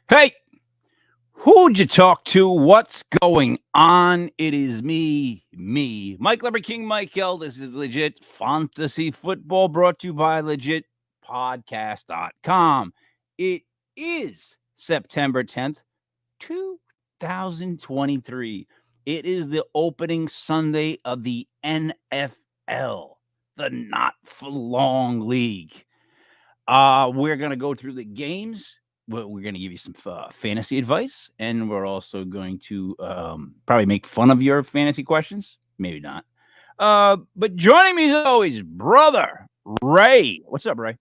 Hey, who'd you talk to? What's going on? It is me, Mike Lever King, Michael. This is Legit Fantasy Football brought to you by LegitPodcast.com. It is September 10th, 2023. It is the opening Sunday of the NFL, the Not For Long League. We're going to go through the games. We're going to give you some fantasy advice, and we're also going to probably make fun of your fantasy questions. Maybe not. But joining me as always, brother Ray. What's up, Ray?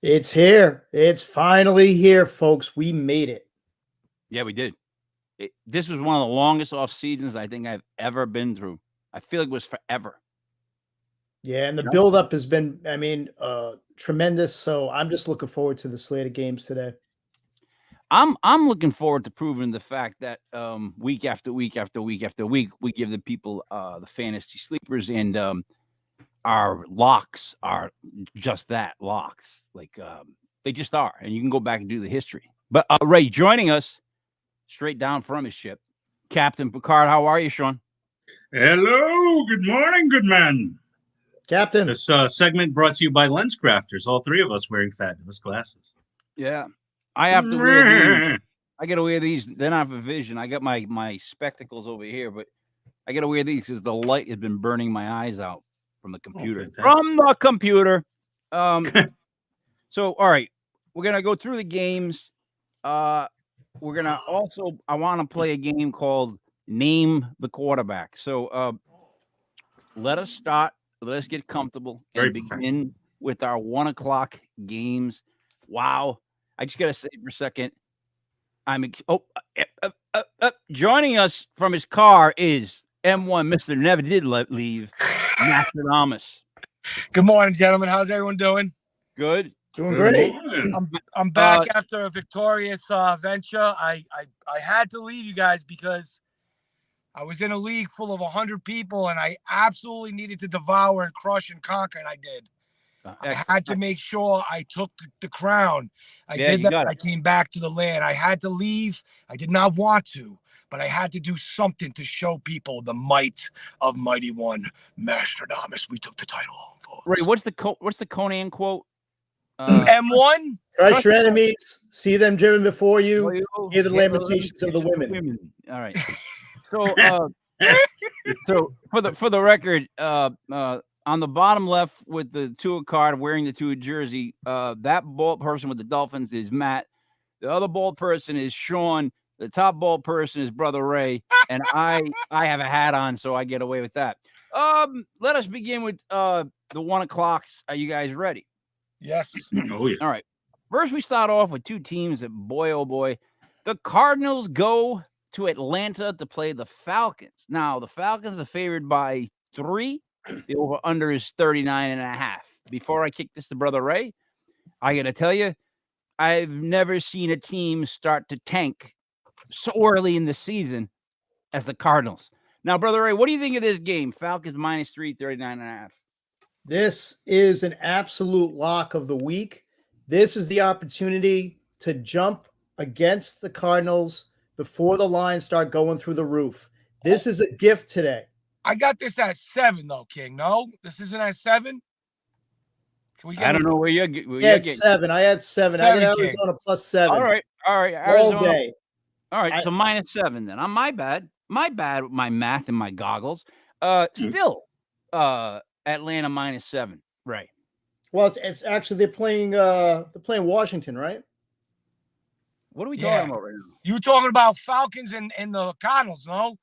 It's here. It's finally here, folks. We made it. Yeah, we did. This was one of the longest off seasons I think I've ever been through. I feel like it was forever. Yeah, and the buildup has been, tremendous. So I'm just looking forward to the slate of games today. I'm looking forward to proving the fact that week after week after week after week we give the people the fantasy sleepers, and our locks are just that, locks. Like they just are, and you can go back and do the history. But Ray joining us straight down from his ship, Captain Picard. How are you, Sean? Hello, good morning, good man. Captain. This segment brought to you by Lens Crafters, all three of us wearing fabulous glasses. Yeah. I have to wear these. I got to wear these. They're not for vision. I got my spectacles over here, but I got to wear these because the light has been burning my eyes out from the computer. So, all right, we're gonna go through the games. We're gonna also. I want to play a game called Name the Quarterback. So, let us start. Let us get comfortable and begin with our 1 o'clock games. Wow. I just got to say for a second, joining us from his car is M1, Mr. Never Did Leave, Nostradamus. Good morning, gentlemen. How's everyone doing? Good. Doing great. I'm back after a victorious venture. I had to leave you guys because I was in a league full of 100 people, and I absolutely needed to devour and crush and conquer, and I did. I had to make sure I took the crown. I did that. I came back to the land. I had to leave. I did not want to, but I had to do something to show people the might of Mighty One, Nostradamus. We took the title home, folks. Ray, what's the Conan quote? M1? Crush your enemies, see them driven before you, hear the lamentations of the women. All right. So, so for the record, on the bottom left with the Tua card, wearing the Tua jersey, that bald person with the Dolphins is Matt. The other bald person is Sean. The top bald person is Brother Ray, and I have a hat on, so I get away with that. Let us begin with the 1 o'clocks. Are you guys ready? Yes. Oh yeah. All right. First, we start off with two teams that, boy, oh boy, the Cardinals go to Atlanta to play the Falcons. Now, the Falcons are favored by 3. The over-under is 39.5. Before I kick this to Brother Ray, I got to tell you, I've never seen a team start to tank so early in the season as the Cardinals. Now, Brother Ray, what do you think of this game? Falcons -3, 39.5. This is an absolute lock of the week. This is the opportunity to jump against the Cardinals before the lines start going through the roof. This is a gift today. I got this at 7, though, King. No, this isn't at 7. I don't know where you're getting. 7. I had 7. I got Arizona +7. All right. Arizona. All day. All right. So -7 then. My bad. My bad with my math and my goggles. Still, Atlanta -7. Right. Well, it's actually they're playing Washington, right? What are we talking about right now? You talking about Falcons and the Cardinals, no?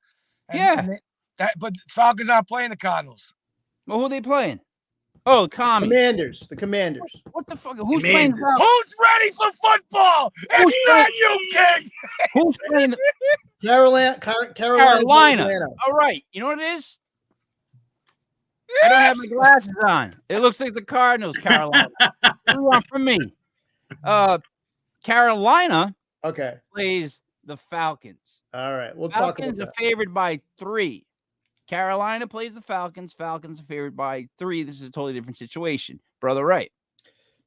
But Falcons aren't playing the Cardinals. Well, who are they playing? Oh, Commanders. The Commanders. What the fuck? Who's playing? Who's ready for football? It's not you, King. Who's playing? Carolina. All right. You know what it is? I don't have my glasses on. It looks like the Cardinals, Carolina. What do you want from me? Carolina plays the Falcons. All right. We'll Falcons talk about that. Falcons are favored by 3. Carolina plays the Falcons. Falcons are favored by 3. This is a totally different situation. Brother Ray.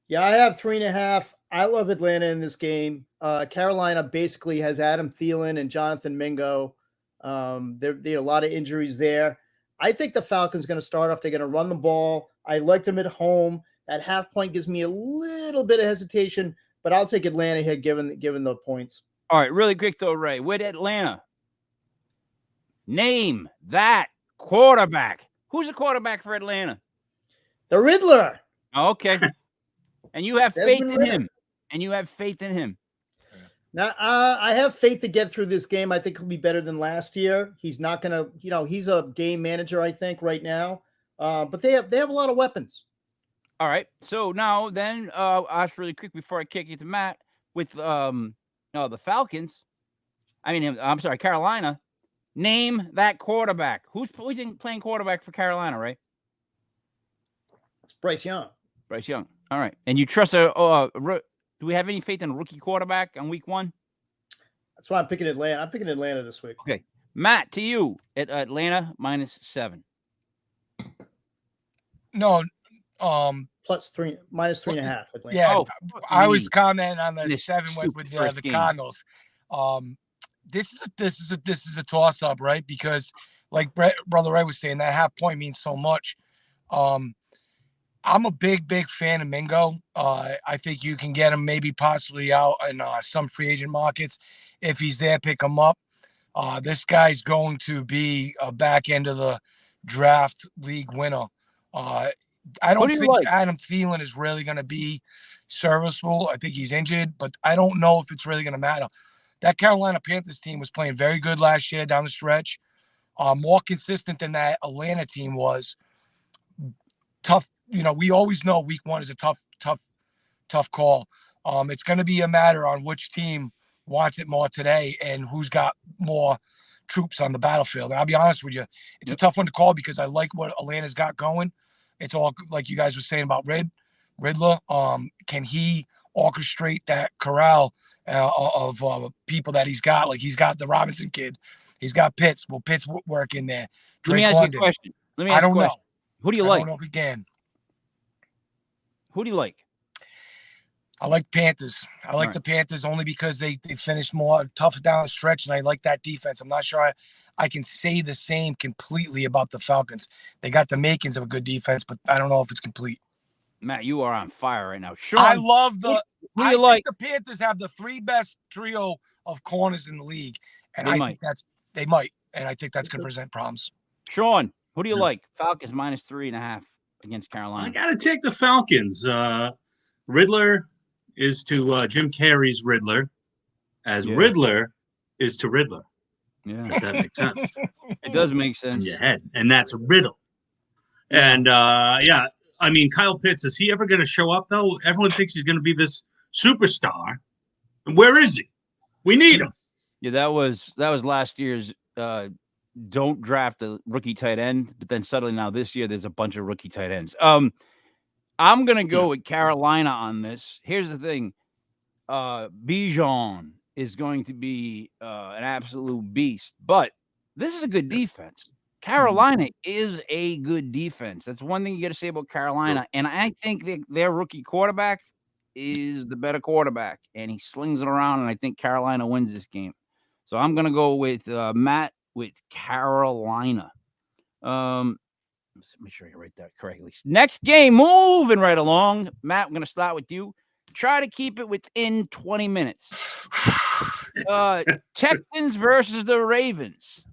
Yeah, I have 3.5. I love Atlanta in this game. Carolina basically has Adam Thielen and Jonathan Mingo. There are a lot of injuries there. I think the Falcons going to start off. They're going to run the ball. I like them at home. That half point gives me a little bit of hesitation, but I'll take Atlanta here given the points. All right, really quick though, Ray. With Atlanta, name that quarterback. Who's the quarterback for Atlanta? The Riddler. Okay. And you have Desmond faith in Ridder. him. And you have faith in him. Now, I have faith to get through this game. I think he'll be better than last year. He's not going to, he's a game manager, I think, right now. But they have a lot of weapons. All right. So now then, I'll ask really quick before I kick it to Matt with the Falcons. I'm sorry, Carolina. Name that quarterback. Who's playing quarterback for Carolina, right? It's Bryce Young. Bryce Young. All right. And you trust do we have any faith in a rookie quarterback on week 1? That's why I'm picking Atlanta. I'm picking Atlanta this week. Okay. Matt, to you at Atlanta -7. No, +3, -3.5. Atlanta. yeah, Oh, I was commenting on the This 7 stupid with first the game. Cardinals. This is a toss up, right? Because like Brother Ray was saying, that half point means so much. I'm a big fan of Mingo. I think you can get him maybe possibly out in some free agent markets. If he's there, pick him up. This guy's going to be a back end of the draft league winner. I don't think Adam Thielen is really going to be serviceable. I think he's injured, but I don't know if it's really going to matter. That Carolina Panthers team was playing very good last year down the stretch, more consistent than that Atlanta team was. Tough. We always know week 1 is a tough call. It's going to be a matter on which team wants it more today and who's got more troops on the battlefield. And I'll be honest with you, it's a tough one to call because I like what Atlanta's got going. It's all like you guys were saying about Riddler. Can he orchestrate that corral of people that he's got? Like he's got the Robinson kid. He's got Pitts. Will Pitts work in there? Let me ask you a question. I don't know. Who do you I like? don't know if he can. Who do you like? I like Panthers. I like the Panthers only because they finished more tough down the stretch, and I like that defense. I'm not sure I can say the same completely about the Falcons. They got the makings of a good defense, but I don't know if it's complete. Matt, you are on fire right now. Sean, I love the. who do I you like? think the Panthers have the 3 best trio of corners in the league, and They I might. think they might, and I think that's going to present problems. Sean, who do you like? Falcons -3.5 against Carolina. I got to take the Falcons. Riddler is to Jim Carrey's Riddler, as Riddler is to Riddler. Yeah, If that makes sense it does make in sense. your head, and that's a riddle. And I mean, Kyle Pitts, is he ever going to show up though? Everyone thinks he's going to be this superstar, and where is he? We need him. Yeah, that was last year's. Don't draft a rookie tight end, but then suddenly now this year there's a bunch of rookie tight ends. I'm gonna go with Carolina on this. Here's the thing: Bijan is going to be an absolute beast, but this is a good defense. Carolina is a good defense. That's one thing you got to say about Carolina, and I think their rookie quarterback is the better quarterback, and he slings it around, and I think Carolina wins this game. So I'm gonna go with Matt with Carolina. Let's make sure I write that correctly. Next game, moving right along. Matt, I'm going to start with you. Try to keep it within 20 minutes. Texans versus the Ravens.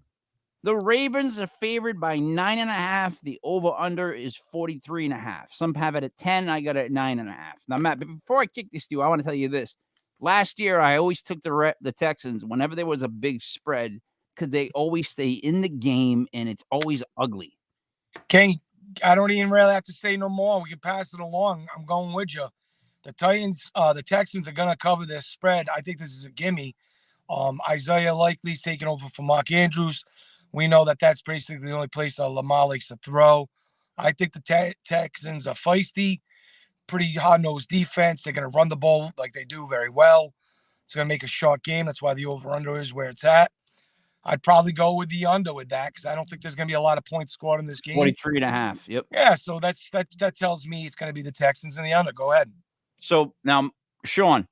The Ravens are favored by 9.5. The over-under is 43.5. Some have it at 10. I got it at 9.5. Now, Matt, before I kick this to you, I want to tell you this. Last year, I always took the Texans whenever there was a big spread because they always stay in the game, and it's always ugly. Kenny, I don't even really have to say no more. We can pass it along. I'm going with you. The Texans are going to cover this spread. I think this is a gimme. Isaiah Likely's taking over for Mark Andrews. We know that that's basically the only place that Lamar likes to throw. I think the Texans are feisty, pretty hard-nosed defense. They're going to run the ball like they do very well. It's going to make a short game. That's why the over-under is where it's at. I'd probably go with the under with that because I don't think there's going to be a lot of points scored in this game. 43.5. Yep. Yeah, so that tells me it's going to be the Texans and the under. Go ahead. So now Sean,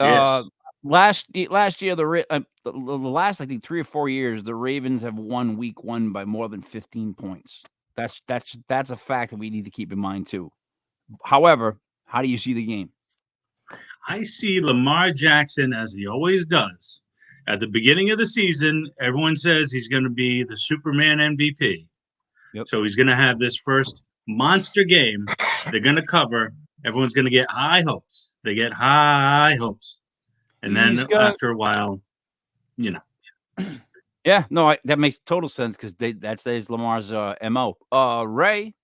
Yes. last year, the last, I think, 3 or 4 years, the Ravens have won week 1 by more than 15 points. That's a fact that we need to keep in mind too. However, how do you see the game? I see Lamar Jackson as he always does. At the beginning of the season, everyone says he's going to be the Superman MVP. Yep. So he's going to have this first monster game. They're going to cover. Everyone's going to get high hopes. They get high hopes. And then after a while, you know. Yeah, no, that makes total sense because that's Lamar's MO. Ray?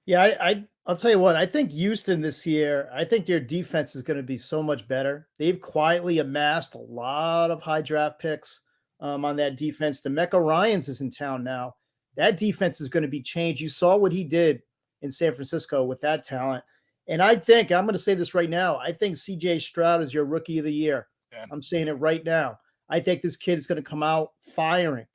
Yeah, I'll tell you what, I think Houston this year, I think their defense is going to be so much better. They've quietly amassed a lot of high draft picks on that defense. DeMeco Ryans is in town now. That defense is going to be changed. You saw what he did in San Francisco with that talent. And I think, I'm going to say this right now, I think CJ Stroud is your rookie of the year. Yeah. I'm saying it right now. I think this kid is going to come out firing.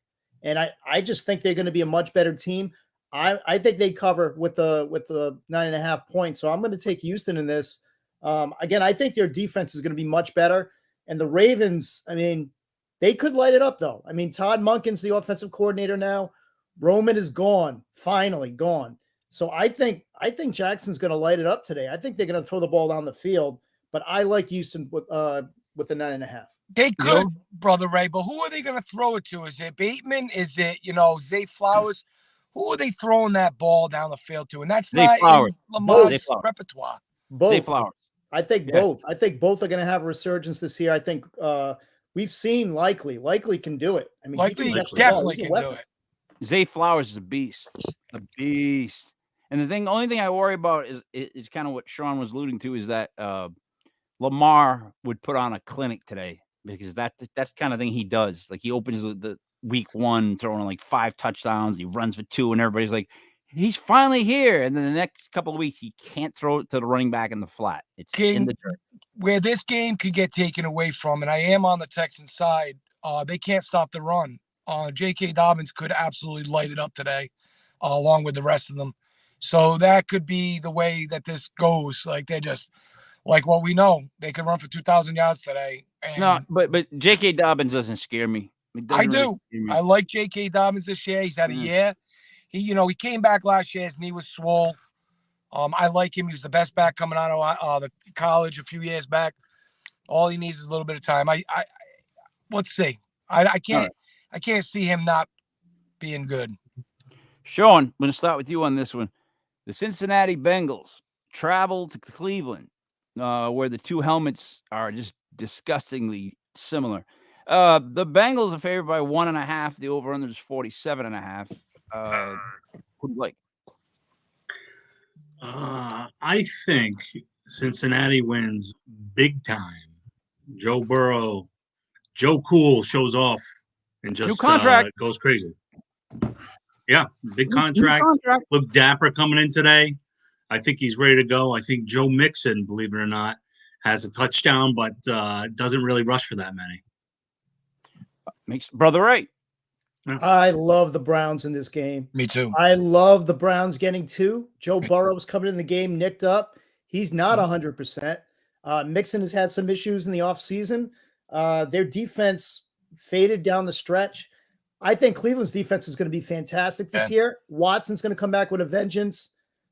And I just think they're going to be a much better team. I think they cover with the 9.5 points. So I'm going to take Houston in this. Again, I think their defense is going to be much better. And the Ravens, I mean, they could light it up though. I mean, Todd Monken's the offensive coordinator now. Roman is gone, finally gone. So I think Jackson's going to light it up today. I think they're going to throw the ball down the field, but I like Houston with the 9.5. They could, Brother Ray, but who are they going to throw it to? Is it Bateman? Is it, Zay Flowers? Who are they throwing that ball down the field to? And that's Zay not Flowers. in Lamar's Flowers. repertoire. Both. Zay Flowers. I think both. I think both are going to have a resurgence this year. I think we've seen Likely. Likely can do it. I mean, Likely he can catch the ball. definitely He's a can do weapon. it. Zay Flowers is a beast. A beast. And the only thing I worry about is kind of what Sean was alluding to, is that Lamar would put on a clinic today, because that's the kind of thing he does. Like, he opens the week 1 throwing like 5 touchdowns, he runs for 2, and everybody's like, he's finally here. And then the next couple of weeks, he can't throw it to the running back in the flat. It's in the dirt. Where this game could get taken away from, and I am on the Texans side, they can't stop the run. J.K. Dobbins could absolutely light it up today, along with the rest of them. So that could be the way that this goes. Like, they're just like what we know. They can run for 2,000 yards today. And No, but J.K. Dobbins doesn't scare me. I do. I like J.K. Dobbins this year. He's had a year. He came back last year and he was swole. I like him. He was the best back coming out of the college a few years back. All he needs is a little bit of time. Let's see. I can't see him not being good. Sean, I'm going to start with you on this one. The Cincinnati Bengals travel to Cleveland, where the two helmets are just disgustingly similar. The Bengals are favored by 1.5. The over-under is 47.5. Who do you like? I think Cincinnati wins big time. Joe Burrow, Joe Cool shows off and just goes crazy. Yeah, big contract. Look dapper coming in today. I think he's ready to go. I think Joe Mixon, believe it or not, has a touchdown, but doesn't really rush for that many. Makes Brother Ray. I love the Browns in this game. Me too. I love the Browns getting 2. Joe Burrow's coming in the game nicked up. He's not 100%. Mixon has had some issues in the offseason. Their defense faded down the stretch. I think Cleveland's defense is going to be fantastic this year. Watson's going to come back with a vengeance.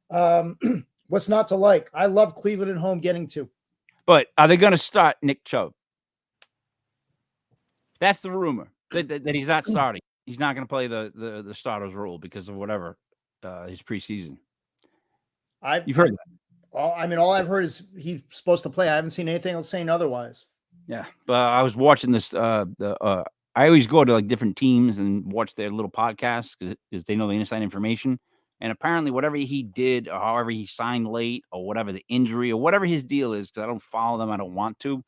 What's not to like? I love Cleveland at home getting 2. But are they going to start Nick Chubb? That's the rumor that he's not starting. He's not going to play the starter's role because of whatever his preseason. You've heard that. All I've heard is he's supposed to play. I haven't seen anything else saying otherwise. Yeah, but I was watching this. I always go to like different teams and watch their little podcasts because they know the inside information. And apparently, whatever he did, or however he signed late, or whatever the injury, or whatever his deal is, because I don't follow them, I don't want to.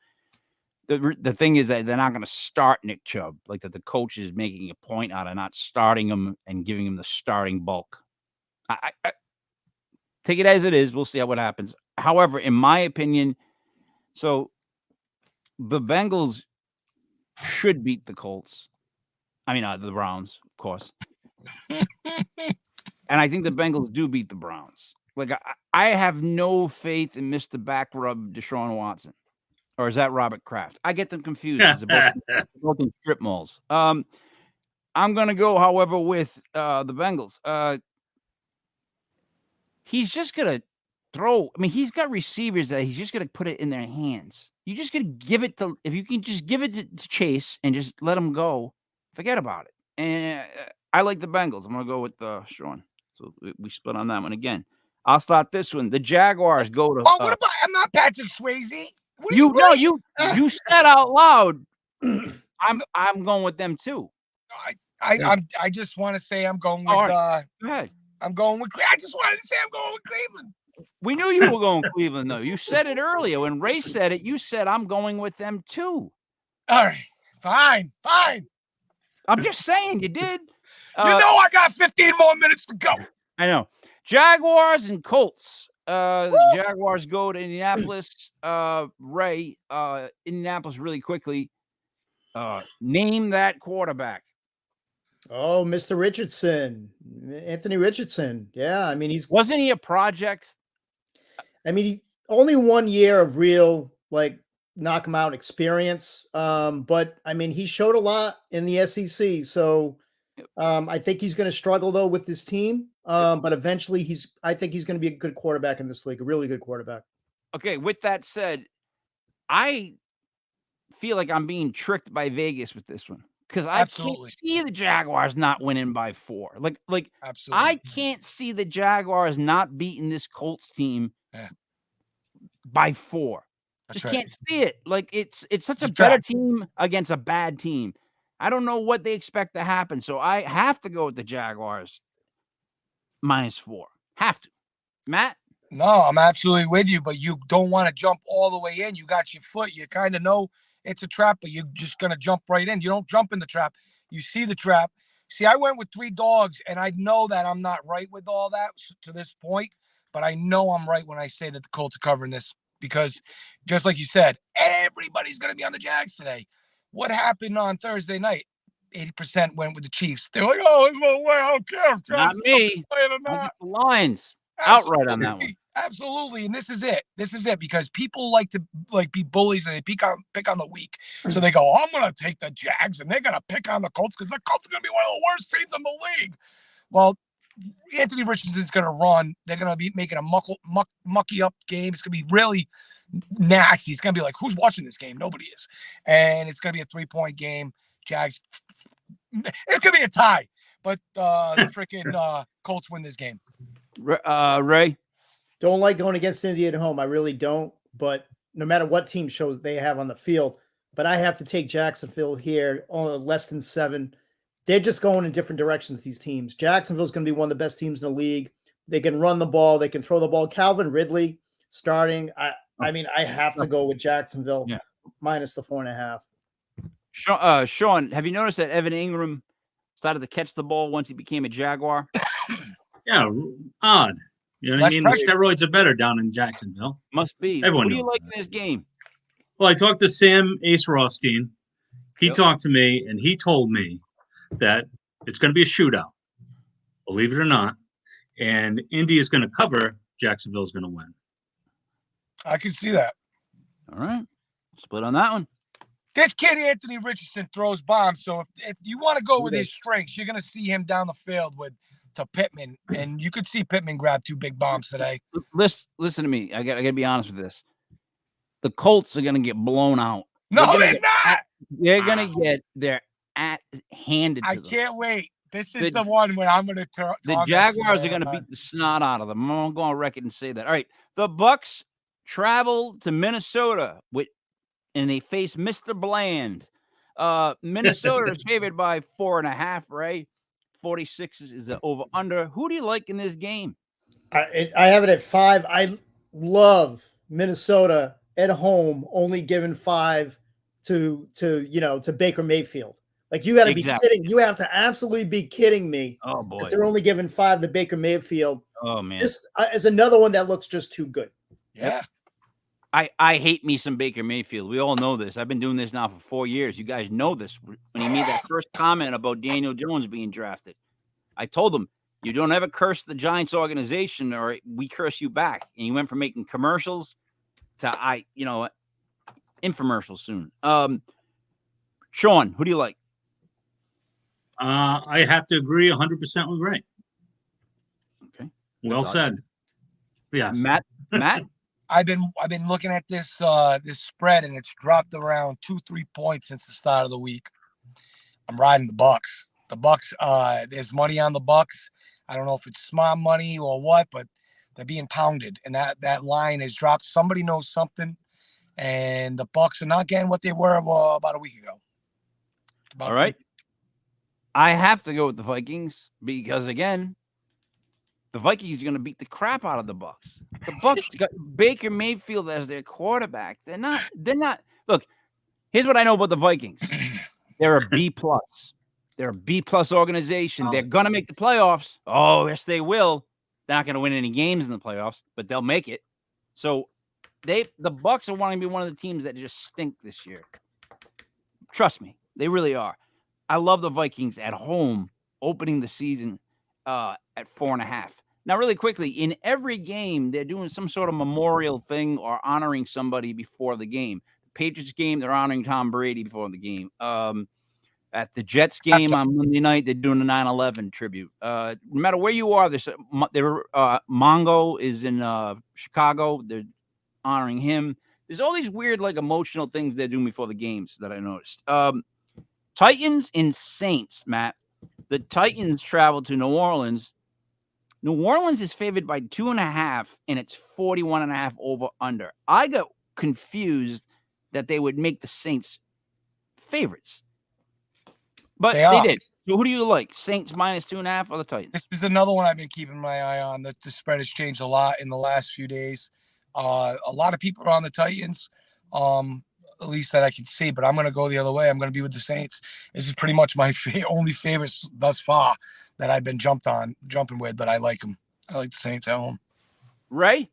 The thing is that they're not going to start Nick Chubb. Like, that the coach is making a point out of not starting him and giving him the starting bulk. I take it as it is. We'll see what happens. However, in my opinion, so the Bengals should beat the Colts. I mean, the Browns, of course. And I think the Bengals do beat the Browns. Like I have no faith in Mr. Back Rub Deshaun Watson. Or is that Robert Kraft? I get them confused. They're both in strip malls. I'm gonna go, however, with the Bengals. He's just gonna throw. I mean, he's got receivers that he's just gonna put it in their hands. You just gonna give it to. If you can just give it to Chase and just let him go, forget about it. And I like the Bengals. I'm gonna go with Sean. So we split on that one again. I'll start this one. The Jaguars go to. Oh, what about? I'm not Patrick Swayze. You said out loud. I'm going with them too. I just want to say I'm going with. Go ahead. I'm going with. I just wanted to say I'm going with Cleveland. We knew you were going Cleveland, though. You said it earlier when Ray said it. You said I'm going with them too. All right, fine. I'm just saying you did. I got 15 more minutes to go. I know. Jaguars and Colts. Jaguars go to Indianapolis. Ray, Indianapolis really quickly. Name that quarterback. Oh, Mr. Richardson, Anthony Richardson. Yeah, I mean, wasn't he a project? I mean, only 1 year of real knock him out experience. But I mean, he showed a lot in the SEC. So I think he's going to struggle though with this team. But eventually I think he's going to be a good quarterback in this league, a really good quarterback. Okay. With that said, I feel like I'm being tricked by Vegas with this one. Because I can't see the Jaguars not winning by 4. Like absolutely. I can't see the Jaguars not beating this Colts team by 4. Just can't see it. Like it's such a better team against a bad team. I don't know what they expect to happen. So I have to go with the Jaguars -4. Have to. Matt? No, I'm absolutely with you, but you don't want to jump all the way in. You got your foot. You kind of know it's a trap, but you're just going to jump right in. You don't jump in the trap. You see the trap. See, I went with 3 dogs, and I know that I'm not right with all that to this point, but I know I'm right when I say that the Colts are covering this because, just like you said, everybody's going to be on the Jags today. What happened on Thursday night? 80% went with the Chiefs. They're like, oh, I don't care if not me. Not. The Lions. Outright on that one. Absolutely. And this is it. Because people like to be bullies and they pick on the weak. So they go, I'm going to take the Jags and they're going to pick on the Colts because the Colts are going to be one of the worst teams in the league. Well, Anthony Richardson's going to run. They're going to be making a mucky up game. It's going to be really nasty. It's going to be like, who's watching this game? Nobody is. And it's going to be a 3-point game. Jags. It's going to be a tie. But the freaking Colts win this game. Ray? Don't like going against Indy at home. I really don't. But no matter what team shows they have on the field, but I have to take Jacksonville here, only less than 7. They're just going in different directions, these teams. Jacksonville's going to be one of the best teams in the league. They can run the ball. They can throw the ball. Calvin Ridley starting. I mean, I have to go with Jacksonville minus the 4.5. Sean, have you noticed that Evan Ingram started to catch the ball once he became a Jaguar? Yeah, odd. You know what I mean? The steroids are better down in Jacksonville. Must be. Everyone what do you knows like that. in this game? Well, I talked to Sam Ace Rothstein. He talked to me, and he told me that it's going to be a shootout, believe it or not. And Indy is going to cover. Jacksonville's going to win. I can see that. All right. Split on that one. This kid, Anthony Richardson, throws bombs. So if you want to go with his strengths, you're going to see him down the field to Pittman, and you could see Pittman grab 2 big bombs today. Listen to me. I got to be honest with this. The Colts are going to get blown out. No, they're not. They're going to get their handed to them. I can't wait. This is the one where I'm going to talk. The Jaguars are going to beat the snot out of them. I'm going to go on record and say that. All right. The Bucks travel to Minnesota and they face Mr. Bland. Minnesota is favored by 4.5, right? 46 is the over under. Who do you like in this game? I have it at 5. I love Minnesota at home, only giving 5 to Baker Mayfield. Like, you got to be kidding. You have to absolutely be kidding me. Oh boy, if they're only giving 5 to Baker Mayfield. Oh man, this is another one that looks just too good. Yeah. I hate me some Baker Mayfield. We all know this. I've been doing this now for 4 years. You guys know this. When he made that first comment about Daniel Jones being drafted, I told him You don't ever curse the Giants organization, or we curse you back. And you went from making commercials to infomercials soon. Sean, who do you like? I have to agree 100% with Ray. Okay. Well said. Yes. Matt? I've been looking at this this spread, and it's dropped around 2-3 points since the start of the week. I'm riding the Bucks. The Bucks, there's money on the Bucks. I don't know if it's smart money or what, but they're being pounded, and that line has dropped. Somebody knows something, and the Bucks are not getting what they were about a week ago. All right. I have to go with the Vikings because, again, the Vikings are going to beat the crap out of the Bucks. The Bucks got Baker Mayfield as their quarterback. They're not. Look, here's what I know about the Vikings. They're a B+. They're a B+ organization. They're going to make the playoffs. Oh, yes, they will. They're not going to win any games in the playoffs, but they'll make it. So the Bucks are wanting to be one of the teams that just stink this year. Trust me, they really are. I love the Vikings at home opening the season at 4.5. Now, really quickly, in every game, they're doing some sort of memorial thing or honoring somebody before the game. The Patriots game, they're honoring Tom Brady before the game. At the Jets game on Monday night, they're doing a 9/11 tribute. No matter where you are, Mongo is in Chicago. They're honoring him. There's all these weird, emotional things they're doing before the games that I noticed. Titans and Saints, Matt. The Titans travel to New Orleans. New Orleans is favored by 2.5, and it's 41.5 over under. I got confused that they would make the Saints favorites, but they did. So who do you like? Saints -2.5 or the Titans? This is another one I've been keeping my eye on. The spread has changed a lot in the last few days. A lot of people are on the Titans. At least that I can see, but I'm going to go the other way. I'm going to be with the Saints. This is pretty much my only favorites thus far that I've been jumping with, but I like them. I like the Saints at home. Ray?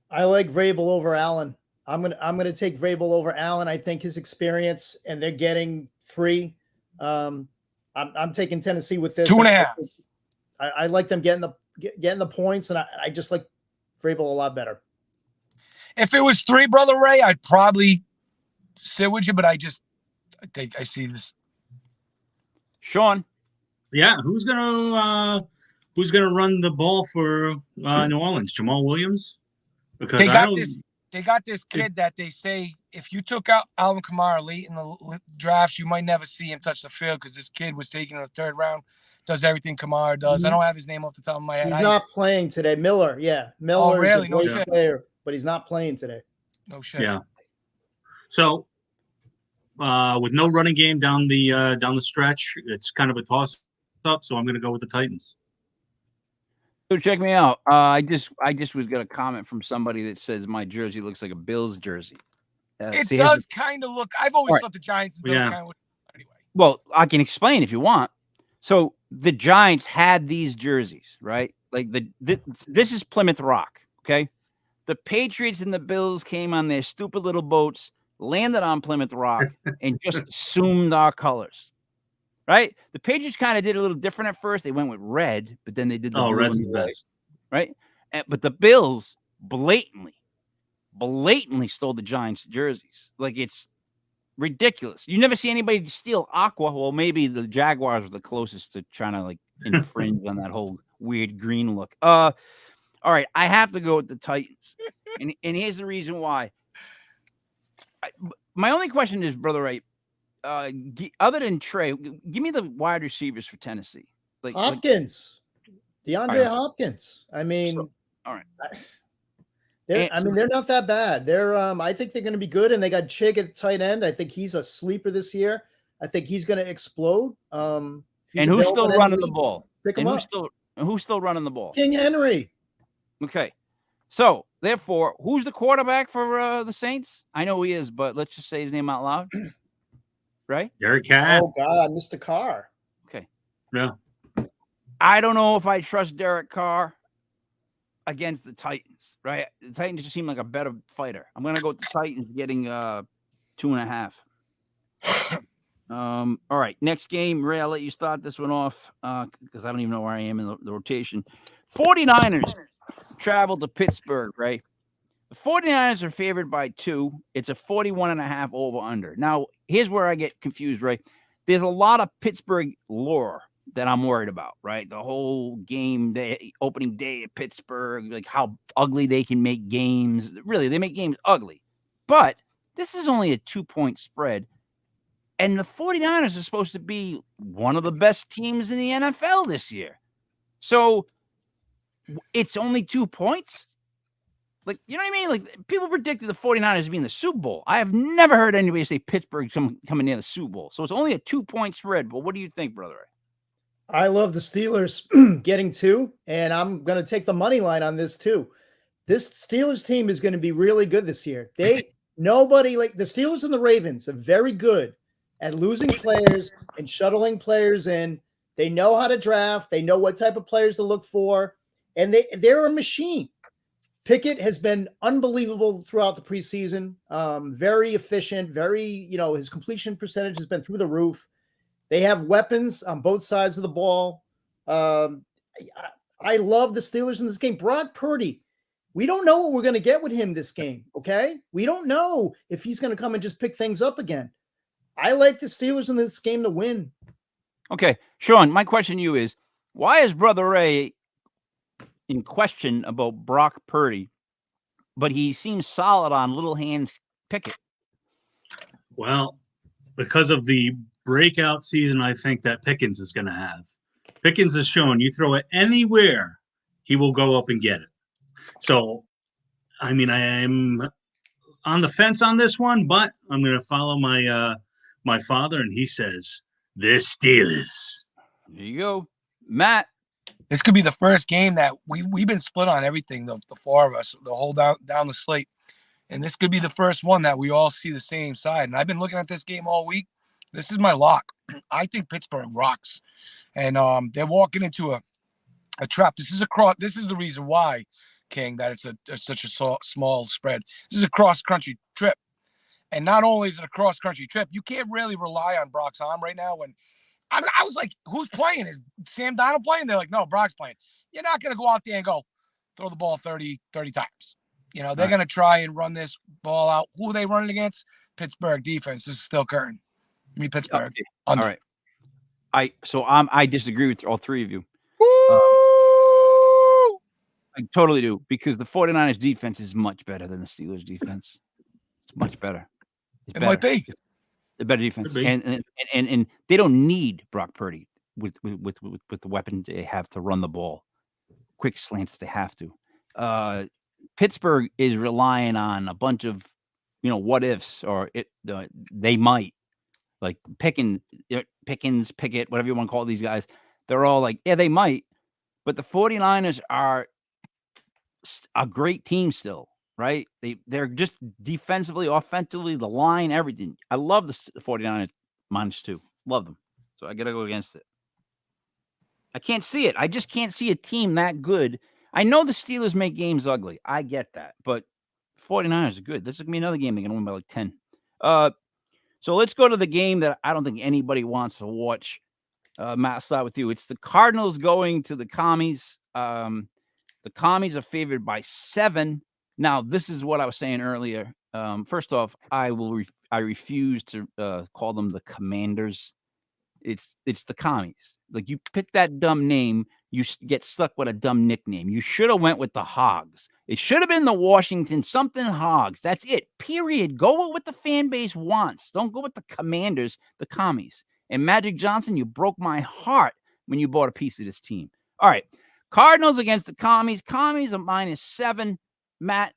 I like Vrabel over Allen. I'm gonna take Vrabel over Allen. I think his experience, and they're getting free. I'm taking Tennessee with this 2.5. I like them getting the points, and I just like Vrabel a lot better. If it was 3, Brother Ray, I'd probably sit with you, but I think I see this. Sean? Yeah, who's gonna run the ball for New Orleans? Jamal Williams? Because they got this kid that they say if you took out Alvin Kamara late in the drafts, you might never see him touch the field because this kid was taken in the 3rd round, does everything Kamara does. I don't have his name off the top of my head. He's not playing today. Miller, yeah. Miller really? is a great player, but he's not playing today. No shit. Yeah. So with no running game down the stretch, it's kind of a toss up. So I'm going to go with the Titans. So check me out. I just was got a comment from somebody that says my jersey looks like a Bills jersey. It does kind of look. I've always thought the Giants and Bills kind of look anyway. Well, I can explain if you want. So the Giants had these jerseys, right? Like this is Plymouth Rock, okay? The Patriots and the Bills came on their stupid little boats, landed on Plymouth Rock, and just assumed our colors. Right? The Patriots kind of did a little different at first. They went with red, but then they did the blue red's and the white, best. right? But the Bills blatantly stole the Giants jerseys. Like, it's ridiculous. You never see anybody steal aqua. Well, maybe the Jaguars were the closest to trying to infringe on that whole weird green look. All right, I have to go with the Titans, and here's the reason why. My only question is, Brother Ray, other than Trey, give me the wide receivers for Tennessee. Hopkins, DeAndre Hopkins. I mean, all right. They're not that bad. They're I think they're going to be good, and they got Chig at tight end. I think he's a sleeper this year. I think he's going to explode. And who's still running the ball? Pick him up. Who's still running the ball? King Henry. Okay. So, therefore, who's the quarterback for the Saints? I know he is, but let's just say his name out loud. Right? Derek Carr. Oh, God, Mr. Carr. Okay. Yeah. I don't know if I trust Derek Carr against the Titans, right? The Titans just seem like a better fighter. I'm going to go with the Titans getting 2.5. All right, next game. Ray, I'll let you start this one off because I don't even know where I am in the rotation. 49ers travel to Pittsburgh, right? The 49ers are favored by 2. It's a 41.5 over-under. Now, here's where I get confused, right? There's a lot of Pittsburgh lore that I'm worried about, right? The whole game day, opening day at Pittsburgh, like how ugly they can make games. Really, they make games ugly. But this is only a 2-point spread. And the 49ers are supposed to be one of the best teams in the NFL this year. So it's only 2 points? Like, you know what I mean? Like, people predicted the 49ers to be in the Super Bowl. I have never heard anybody say Pittsburgh coming near the Super Bowl. So it's only a 2-point spread. But what do you think, brother? I love the Steelers getting 2, and I'm going to take the money line on this too. This Steelers team is going to be really good this year. Nobody like the Steelers and the Ravens are very good at losing players and shuttling players in. They know how to draft. They know what type of players to look for, and they're a machine. Pickett has been unbelievable throughout the preseason. Very efficient. His completion percentage has been through the roof. They have weapons on both sides of the ball. I love the Steelers in this game. Brock Purdy, we don't know what we're going to get with him this game, okay? We don't know if he's going to come and just pick things up again. I like the Steelers in this game to win. Okay, Sean, my question to you is, why is Brother Ray in question about Brock Purdy, but he seems solid on Little Hands Pickett? Well, because of the breakout season I think that Pickens is going to have. Pickens has shown you throw it anywhere, he will go up and get it. So, I mean, I am on the fence on this one, but I'm going to follow my father, and he says, the Steelers. There you go. Matt. This could be the first game that we've been split on everything, the 4 of us, the whole down the slate. And this could be the first one that we all see the same side. And I've been looking at this game all week. This is my lock. I think Pittsburgh rocks. And they're walking into a trap. This is the reason why, King, that it's such a small spread. This is a cross-country trip. And not only is it a cross-country trip, you can't really rely on Brock's arm right now. When I was like, who's playing? Is Sam Darnold playing? They're like, no, Brock's playing. You're not going to go out there and go throw the ball 30 times. They're going to try and run this ball out. Who are they running against? Pittsburgh defense. This is still Curtin. I mean, Pittsburgh. Okay. All right. I disagree with all 3 of you. I totally do, because the 49ers defense is much better than the Steelers defense. It's much better. It might be. The better defense. And they don't need Brock Purdy with the weapons they have to run the ball. Quick slants if they have to. Pittsburgh is relying on a bunch of, what ifs, or they might. Like Pickens, Pickett, whatever you want to call these guys. They're all like, yeah, they might. But the 49ers are a great team still, right? They're just defensively, offensively, the line, everything. I love the 49ers -2. Love them. So I got to go against it. I can't see it. I just can't see a team that good. I know the Steelers make games ugly. I get that. But 49ers are good. This is going to be another game they're going to win by like 10. So let's go to the game that I don't think anybody wants to watch. Matt, I'll start with you. It's the Cardinals going to the Commies. The Commies are favored by 7. Now, this is what I was saying earlier. First off, I refuse to call them the Commanders. It's the Commies. Like, you pick that dumb name, you get stuck with a dumb nickname. You should have went with the Hogs. It should have been the Washington something Hogs. That's it. Period. Go with what the fan base wants. Don't go with the Commanders, the Commies. And Magic Johnson, you broke my heart when you bought a piece of this team. All right. Cardinals against the Commies. Commies are -7. Matt,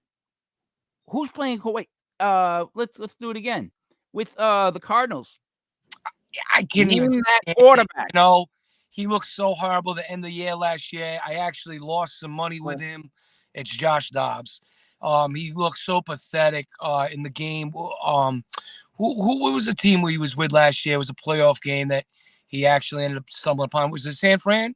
who's playing? Wait, let's do it again with the Cardinals. I can't even that quarterback. He looked so horrible the end of the year last year. I actually lost some money with him. It's Josh Dobbs. He looked so pathetic in the game. Who was the team he was with last year? It was a playoff game that he actually ended up stumbling upon. Was it San Fran?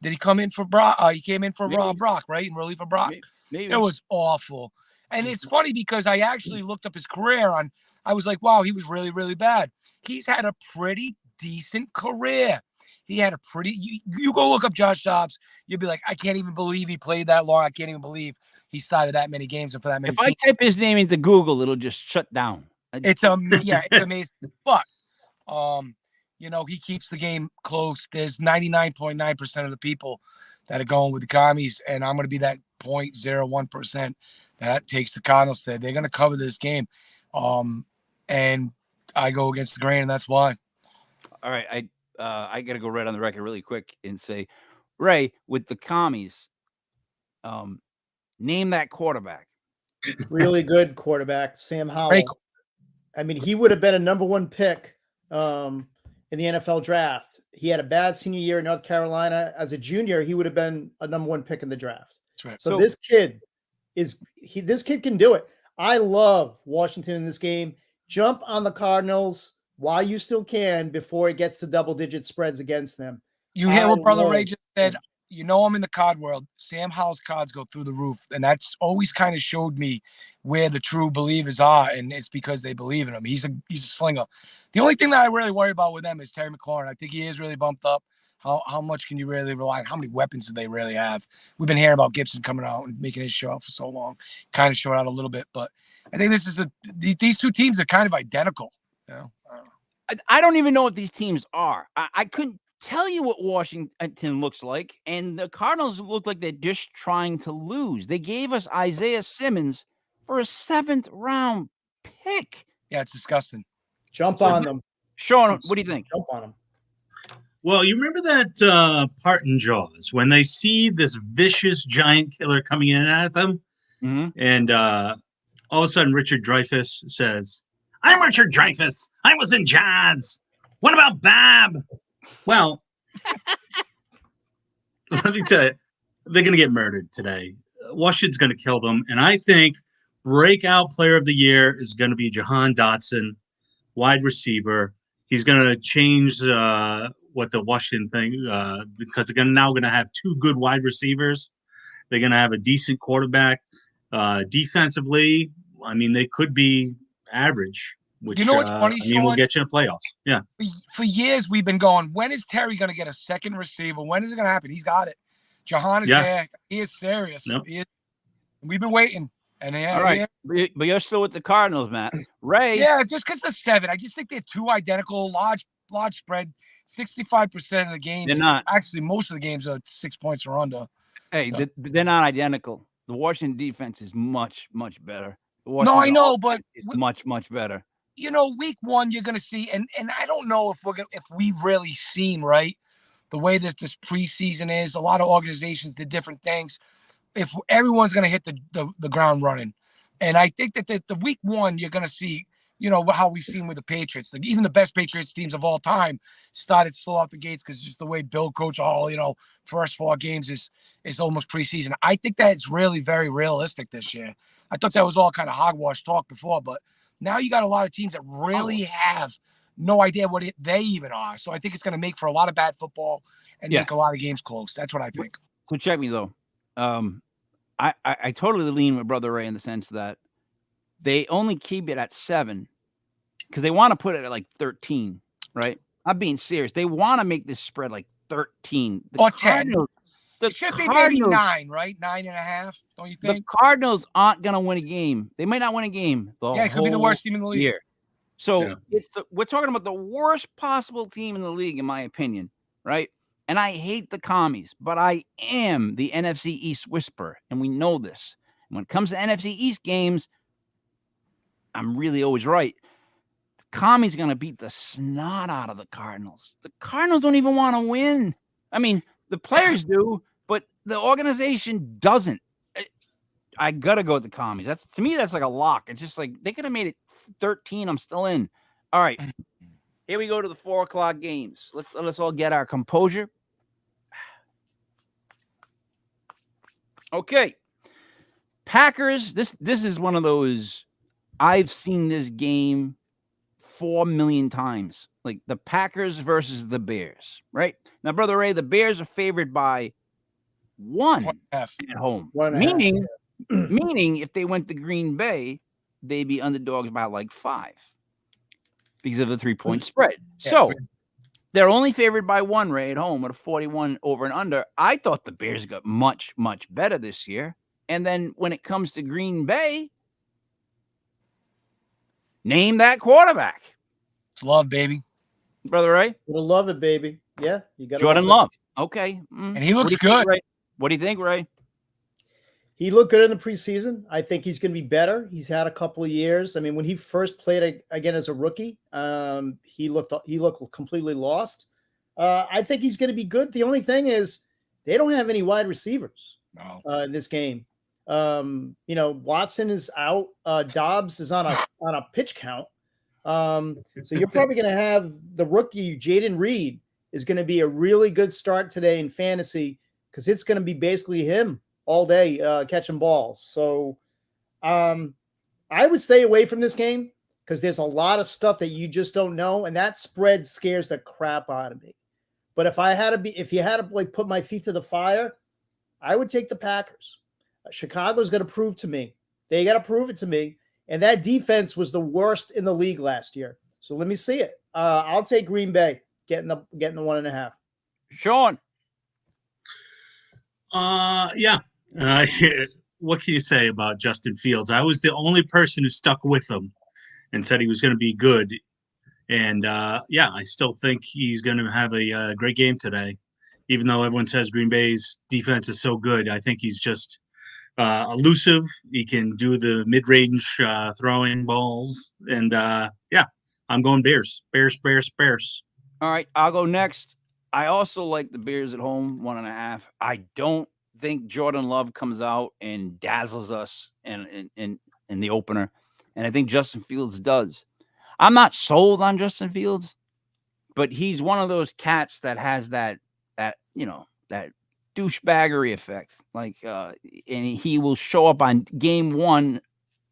Did he come in for Brock? He came in for Brock, right? In relief for Brock. Maybe. It was awful. And it's funny because I actually looked up his career on I was like, wow, he was really, really bad. He's had a pretty decent career. He had a pretty, you go look up Josh Dobbs, you'll be like, I can't even believe he played that long. I can't even believe he started that many games and for that many If teams. I type his name into Google, it'll just shut down. It's it's amazing. But he keeps the game close. There's 99.9% of the people that are going with the commies, and I'm going to be that 0.01% that takes the Cardinals there. They're going to cover this game, and I go against the grain, and that's why. All right, I got to go right on the record really quick and say, Ray, with the commies, name that quarterback. Really good quarterback, Sam Howell. I mean, he would have been a number 1 pick in the NFL draft. He had a bad senior year in North Carolina. As a junior, he would have been a number 1 pick in the draft. That's right. So this kid this kid can do it. I love Washington in this game. Jump on the Cardinals while you still can before it gets to double-digit spreads against them. You hear what Brother Ray just said? I'm in the card world. Sam Howell's cards go through the roof. And that's always kind of showed me where the true believers are. And it's because they believe in him. He's a slinger. The only thing that I really worry about with them is Terry McLaurin. I think he is really bumped up. How much can you really rely on? How many weapons do they really have? We've been hearing about Gibson coming out and making his show out for so long. Kind of showed out a little bit. But I think these two teams are kind of identical. I don't even know what these teams are. I couldn't tell you what Washington looks like, and the Cardinals look like they're just trying to lose. They gave us Isaiah Simmons for a 7th round pick. Yeah, it's disgusting. Jump on them. Sean, what do you think? Jump on them. Well, you remember that part in Jaws when they see this vicious giant killer coming in at them, and all of a sudden Richard Dreyfuss says, "I'm Richard Dreyfuss. I was in Jaws. What about Bob?" Well, let me tell you, they're going to get murdered today. Washington's going to kill them. And I think breakout player of the year is going to be Jahan Dotson, wide receiver. He's going to change what the Washington thing, because they're now going to have 2 good wide receivers. They're going to have a decent quarterback. Defensively, I mean, they could be average. Which, you know what's funny, Sean? We'll get you in the playoffs. Yeah. For years, we've been going, when is Terry going to get a second receiver? When is it going to happen? He's got it. Jahan is there. He is serious. Yep. We've been waiting. And all right. But you're still with the Cardinals, Matt. Ray. Yeah, just because the 7. I just think they're too identical. Large spread. 65% of the games. They're not. Actually, most of the games are 6 points or under. Hey, so. They're not identical. The Washington defense is much, much better. No, I know, but it's much, much better. Week 1 you're going to see, and I don't know if we've really seen right the way this preseason is. A lot of organizations did different things. If everyone's going to hit the ground running, and I think that the week 1 you're going to see, how we've seen with the Patriots. Even the best Patriots teams of all time started slow out the gates because just the way Bill coached all first 4 games is almost preseason. I think that it's really very realistic this year. I thought that was all kind of hogwash talk before, but now you got a lot of teams that really have no idea what they even are. So I think it's going to make for a lot of bad football and make a lot of games close. That's what I think. So check me though. I totally lean with Brother Ray in the sense that they only keep it at 7 because they want to put it at like 13, right? I'm being serious. They want to make this spread like 13 or 10. It should be maybe 9, right? 9.5. Don't you think? The Cardinals aren't going to win a game. They might not win a game. It could be the worst team in the league. Year. So we're talking about the worst possible team in the league, in my opinion, right? And I hate the commies, but I am the NFC East whisperer, and we know this. And when it comes to NFC East games, I'm really always right. The commies are going to beat the snot out of the Cardinals. The Cardinals don't even want to win. I mean, the players do, but the organization doesn't. I got to go with the commies. To me, that's like a lock. It's just like they could have made it 13. I'm still in. All right. Here we go to the 4:00 games. Let's all get our composure. Okay. Packers, this is one of those, I've seen this game 4 million times. Like the Packers versus the Bears, right? Now, Brother Ray, the Bears are favored by 1 at home. Meaning if they went to Green Bay, they'd be underdogs by like 5. because of the 3-point spread. Yeah, So they're only favored by 1, Ray, at home with a 41 over and under. I thought the Bears got much, much better this year. And then when it comes to Green Bay, name that quarterback. It's Love, baby. Brother Ray? You'll love it, baby. Yeah, you got Jordan Love. Okay. And he looks good. What do you think, Ray? He looked good in the preseason. I think he's going to be better. He's had a couple of years. I mean, when he first played again as a rookie, he looked completely lost. I think he's going to be good. The only thing is they don't have any wide receivers in this game. Watson is out. Dobbs is on a pitch count. So you're probably going to have the rookie Jaden Reed is going to be a really good start today in fantasy because it's going to be basically him all day catching balls. So I would stay away from this game because there's a lot of stuff that you just don't know, and that spread scares the crap out of me. But if you had to like put my feet to the fire, I would take the Packers. Chicago's going to prove to me. They got to prove it to me. And that defense was the worst in the league last year. So let me see it. I'll take Green Bay getting the 1.5. Sean. Yeah. What can you say about Justin Fields? I was the only person who stuck with him and said he was going to be good. And I still think he's going to have a great game today. Even though everyone says Green Bay's defense is so good, I think he's just elusive. He can do the mid-range throwing balls. And I'm going Bears. Bears. All right, I'll go next. I also like the Bears at home, 1.5. I don't think Jordan Love comes out and dazzles us in the opener. And I think Justin Fields does. I'm not sold on Justin Fields, but he's one of those cats that has that douchebaggery effect. Like, and he will show up on game one,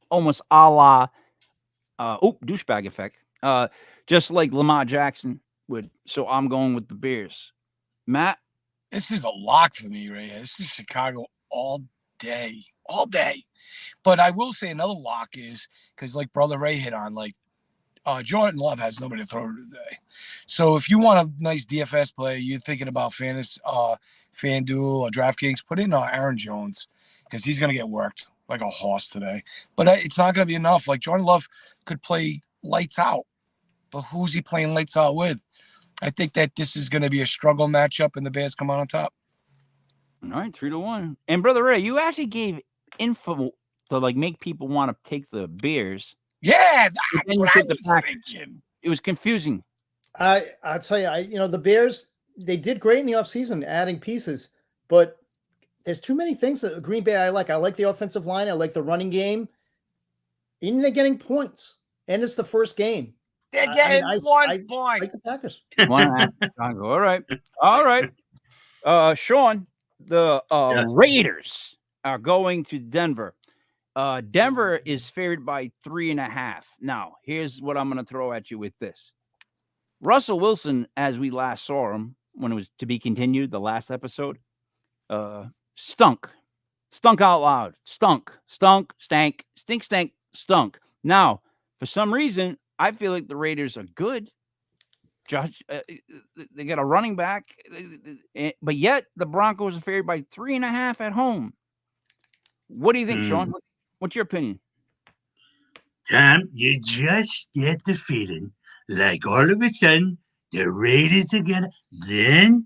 almost a la, douchebag effect. Just like Lamar Jackson would. So I'm going with the Bears. Matt? This is a lock for me, Ray. This is Chicago all day. But I will say another lock is because, like Brother Ray hit on, like Jordan Love has nobody to throw to today. So if you want a nice DFS play, you're thinking about fantasy, FanDuel or DraftKings, put in Aaron Jones because he's going to get worked like a horse today. But it's not going to be enough. Like Jordan Love could play lights out, but who's he playing lights out with? I think that this is going to be a struggle matchup, and the Bears come out on top. All right, 3-1. And Brother Ray, you actually gave info to like make people want to take the Bears. Yeah, that's what I was thinking. It was confusing. I'll tell you, the Bears, they did great in the offseason, adding pieces, but there's too many things that Green Bay I like. I like the offensive line. I like the running game. And they're getting points. And it's the first game. They're getting 1 point. I like the Packers. All right. Sean, the Yes. Raiders are going to Denver. Denver is favored by 3.5. Now, here's what I'm going to throw at you with this. Russell Wilson, as we last saw him, when it was to be continued, the last episode, stunk out loud, stunk, stank. Now, for some reason, I feel like the Raiders are good. Josh, they got a running back, but yet the Broncos are favored by 3.5 at home. What do you think, Sean? What's your opinion? Tom, you just get the feeling like all of a sudden the Raiders are gonna then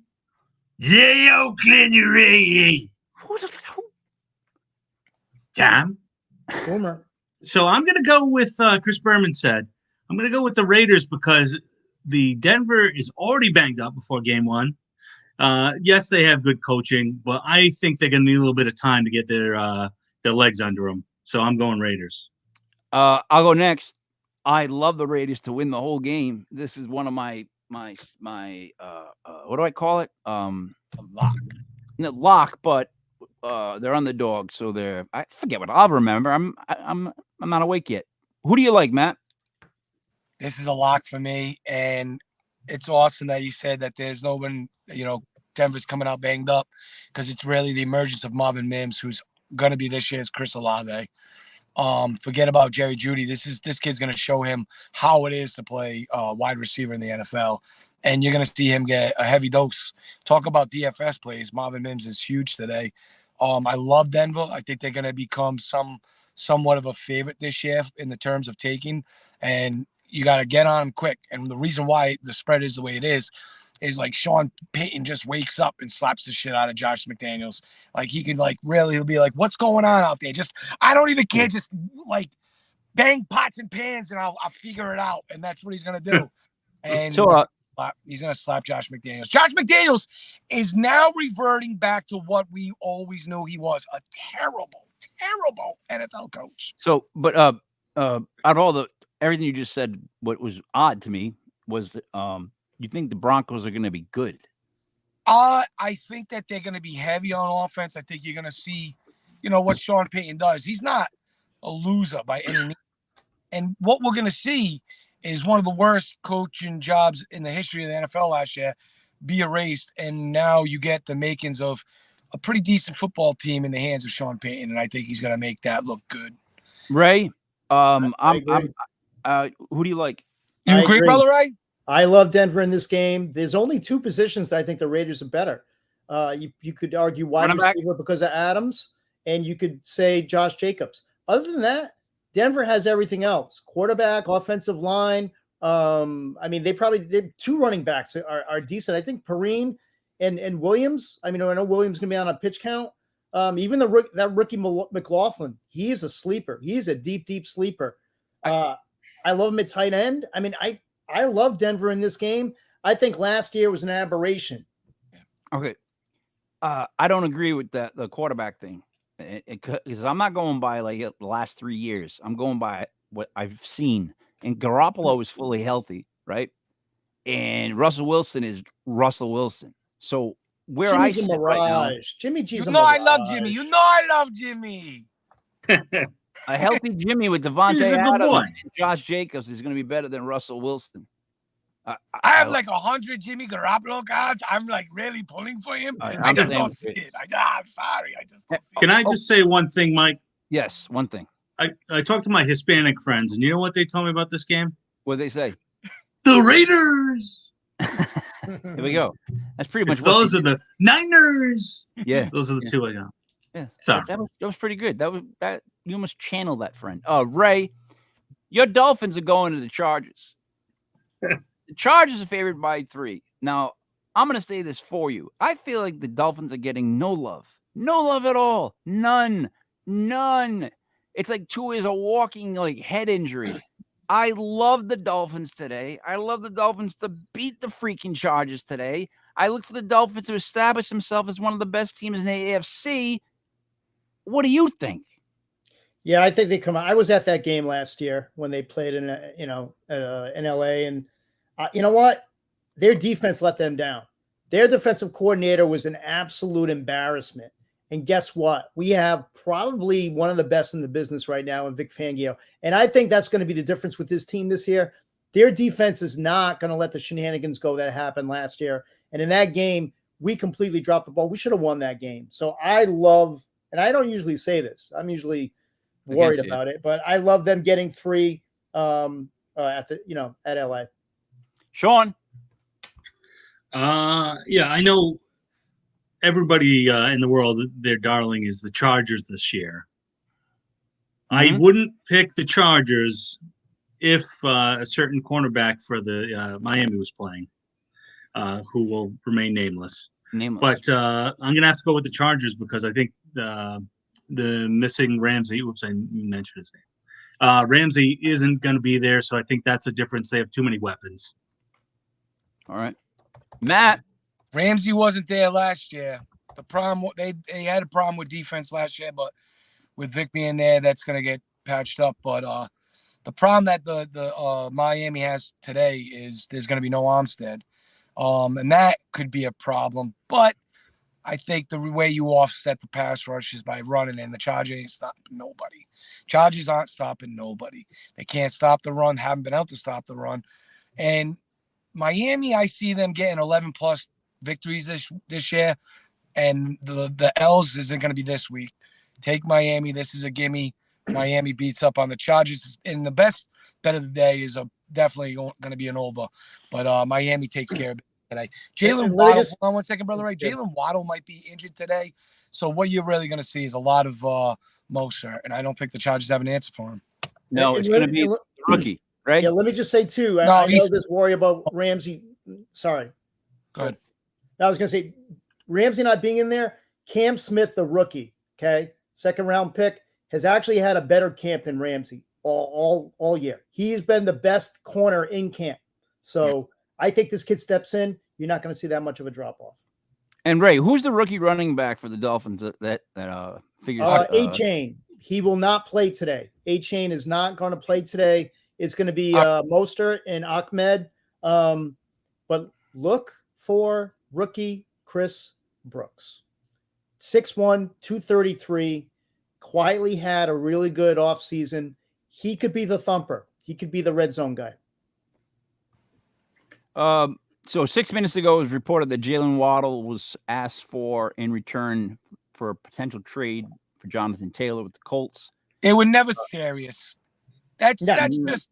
the Oakland Raiders. Tom? Boomer. So I'm gonna go with Chris Berman said. I'm gonna go with the Raiders because the Denver is already banged up before game one. Yes, they have good coaching, but I think they're gonna need a little bit of time to get their legs under them. So I'm going Raiders. I'll go next. I love the Raiders to win the whole game. This is one of my what do I call it? A lock. Lock, but they're underdog, so I forget what I'll remember. I'm not awake yet. Who do you like, Matt? This is a lock for me, and it's awesome that you said that there's no one, Denver's coming out banged up because it's really the emergence of Marvin Mims, who's going to be this year's Chris Olave. Forget about Jerry Jeudy. This kid's going to show him how it is to play wide receiver in the NFL. And you're going to see him get a heavy dose. Talk about DFS plays. Marvin Mims is huge today. I love Denver. I think they're going to become somewhat of a favorite this year in the terms of taking. And you got to get on them quick. And the reason why the spread is the way it is like Sean Payton just wakes up and slaps the shit out of Josh McDaniels. Like he could he'll be like, what's going on out there? Just, I don't even care. Just like bang pots and pans and I'll figure it out. And that's what he's going to do. And so, he's going to slap Josh McDaniels. Josh McDaniels is now reverting back to what we always knew he was, a terrible NFL coach. So, but out of all everything you just said, what was odd to me was that you think the Broncos are going to be good? I think that they're going to be heavy on offense. I think you're going to see, what Sean Payton does. He's not a loser by any means. And what we're going to see is one of the worst coaching jobs in the history of the NFL last year be erased. And now you get the makings of a pretty decent football team in the hands of Sean Payton. And I think he's going to make that look good. Ray, who do you like? You agree, brother Ray? I love Denver in this game. There's only two positions that I think the Raiders are better. You could argue wide receiver because of Adams, and you could say Josh Jacobs. Other than that, Denver has everything else: quarterback, offensive line. They two running backs are decent. I think Perrine and Williams. I know Williams going to be on a pitch count. Even that rookie McLaughlin, he is a sleeper. He is a deep sleeper. I love him at tight end. I love Denver in this game. I think last year was an aberration. Okay. I don't agree with the quarterback thing. Because I'm not going by the last 3 years. I'm going by what I've seen. And Garoppolo is fully healthy, right? And Russell Wilson is Russell Wilson. So Jimmy's a mirage. Right now, Jimmy G's a mirage. I love Jimmy. I love Jimmy. A healthy Jimmy with Devontae Adams and Josh Jacobs is going to be better than Russell Wilson. I have 100 Jimmy Garoppolo cards. I'm really pulling for him. I just don't see it. I'm sorry. I just don't see it. Can I just say one thing, Mike? Yes, one thing. I talked to my Hispanic friends, and you know what they told me about this game? What did they say? The Raiders. Here we go. That's pretty much. Those are the Niners. Yeah, those are the two I got. Yeah, sorry. That was pretty good. That you must channel that friend. Ray, your Dolphins are going to the Chargers. The Chargers are favored by 3. Now, I'm going to say this for you. I feel like the Dolphins are getting no love at all. None. It's like Tua is a walking head injury. I love the Dolphins today. I love the Dolphins to beat the freaking Chargers today. I look for the Dolphins to establish themselves as one of the best teams in the AFC. What do you think? Yeah, I think they come out. I was at that game last year when they played in LA, and you know what? Their defense let them down. Their defensive coordinator was an absolute embarrassment. And guess what? We have probably one of the best in the business right now in Vic Fangio. And I think that's going to be the difference with this team this year. Their defense is not going to let the shenanigans go that happened last year. And in that game, we completely dropped the ball. We should have won that game. So I love, and I don't usually say this, I'm usually worried about it, but I love them getting 3 at LA. Sean? Yeah, I know everybody in the world, their darling is the Chargers this year. Mm-hmm. I wouldn't pick the Chargers if a certain cornerback for the Miami was playing, who will remain nameless. But I'm going to have to go with the Chargers because I think the missing Ramsey, oops, I mentioned his name. Ramsey isn't going to be there, so I think that's a difference. They have too many weapons. All right. Matt. Ramsey wasn't there last year. The problem, they had a problem with defense last year, but with Vic being there, that's going to get patched up. But the problem that the Miami has today is there's going to be no Armstead. And that could be a problem. But I think the way you offset the pass rush is by running, and the Chargers ain't stopping nobody. Chargers aren't stopping nobody. They can't stop the run, haven't been able to stop the run. And Miami, I see them getting 11-plus victories this year, and the L's isn't going to be this week. Take Miami. This is a gimme. Miami beats up on the Chargers. And the best bet of the day is definitely going to be an over. But Miami takes care of it today. Jalen Waddle, hold on 1 second, brother. Right? Jalen Waddle might be injured today. So what you're really going to see is a lot of Mostert, and I don't think the Chargers have an answer for him. No, it's going to be the rookie, right? Yeah, let me just say, too, I know this worry about Ramsey. Sorry. Go ahead. I was going to say, Ramsey not being in there, Cam Smith, the rookie, okay, second-round pick, has actually had a better camp than Ramsey all year. He's been the best corner in camp. So I think this kid steps in. You're not going to see that much of a drop-off. And Ray, who's the rookie running back for the Dolphins that figures? A-Chain. He will not play today. A-Chain is not going to play today. It's going to be Mostert and Ahmed. But look for rookie Chris Brooks. 6'1", 233, quietly had a really good offseason. He could be the thumper. He could be the red zone guy. So 6 minutes ago, it was reported that Jalen Waddle was asked for in return for a potential trade for Jonathan Taylor with the Colts. They were never serious. That's just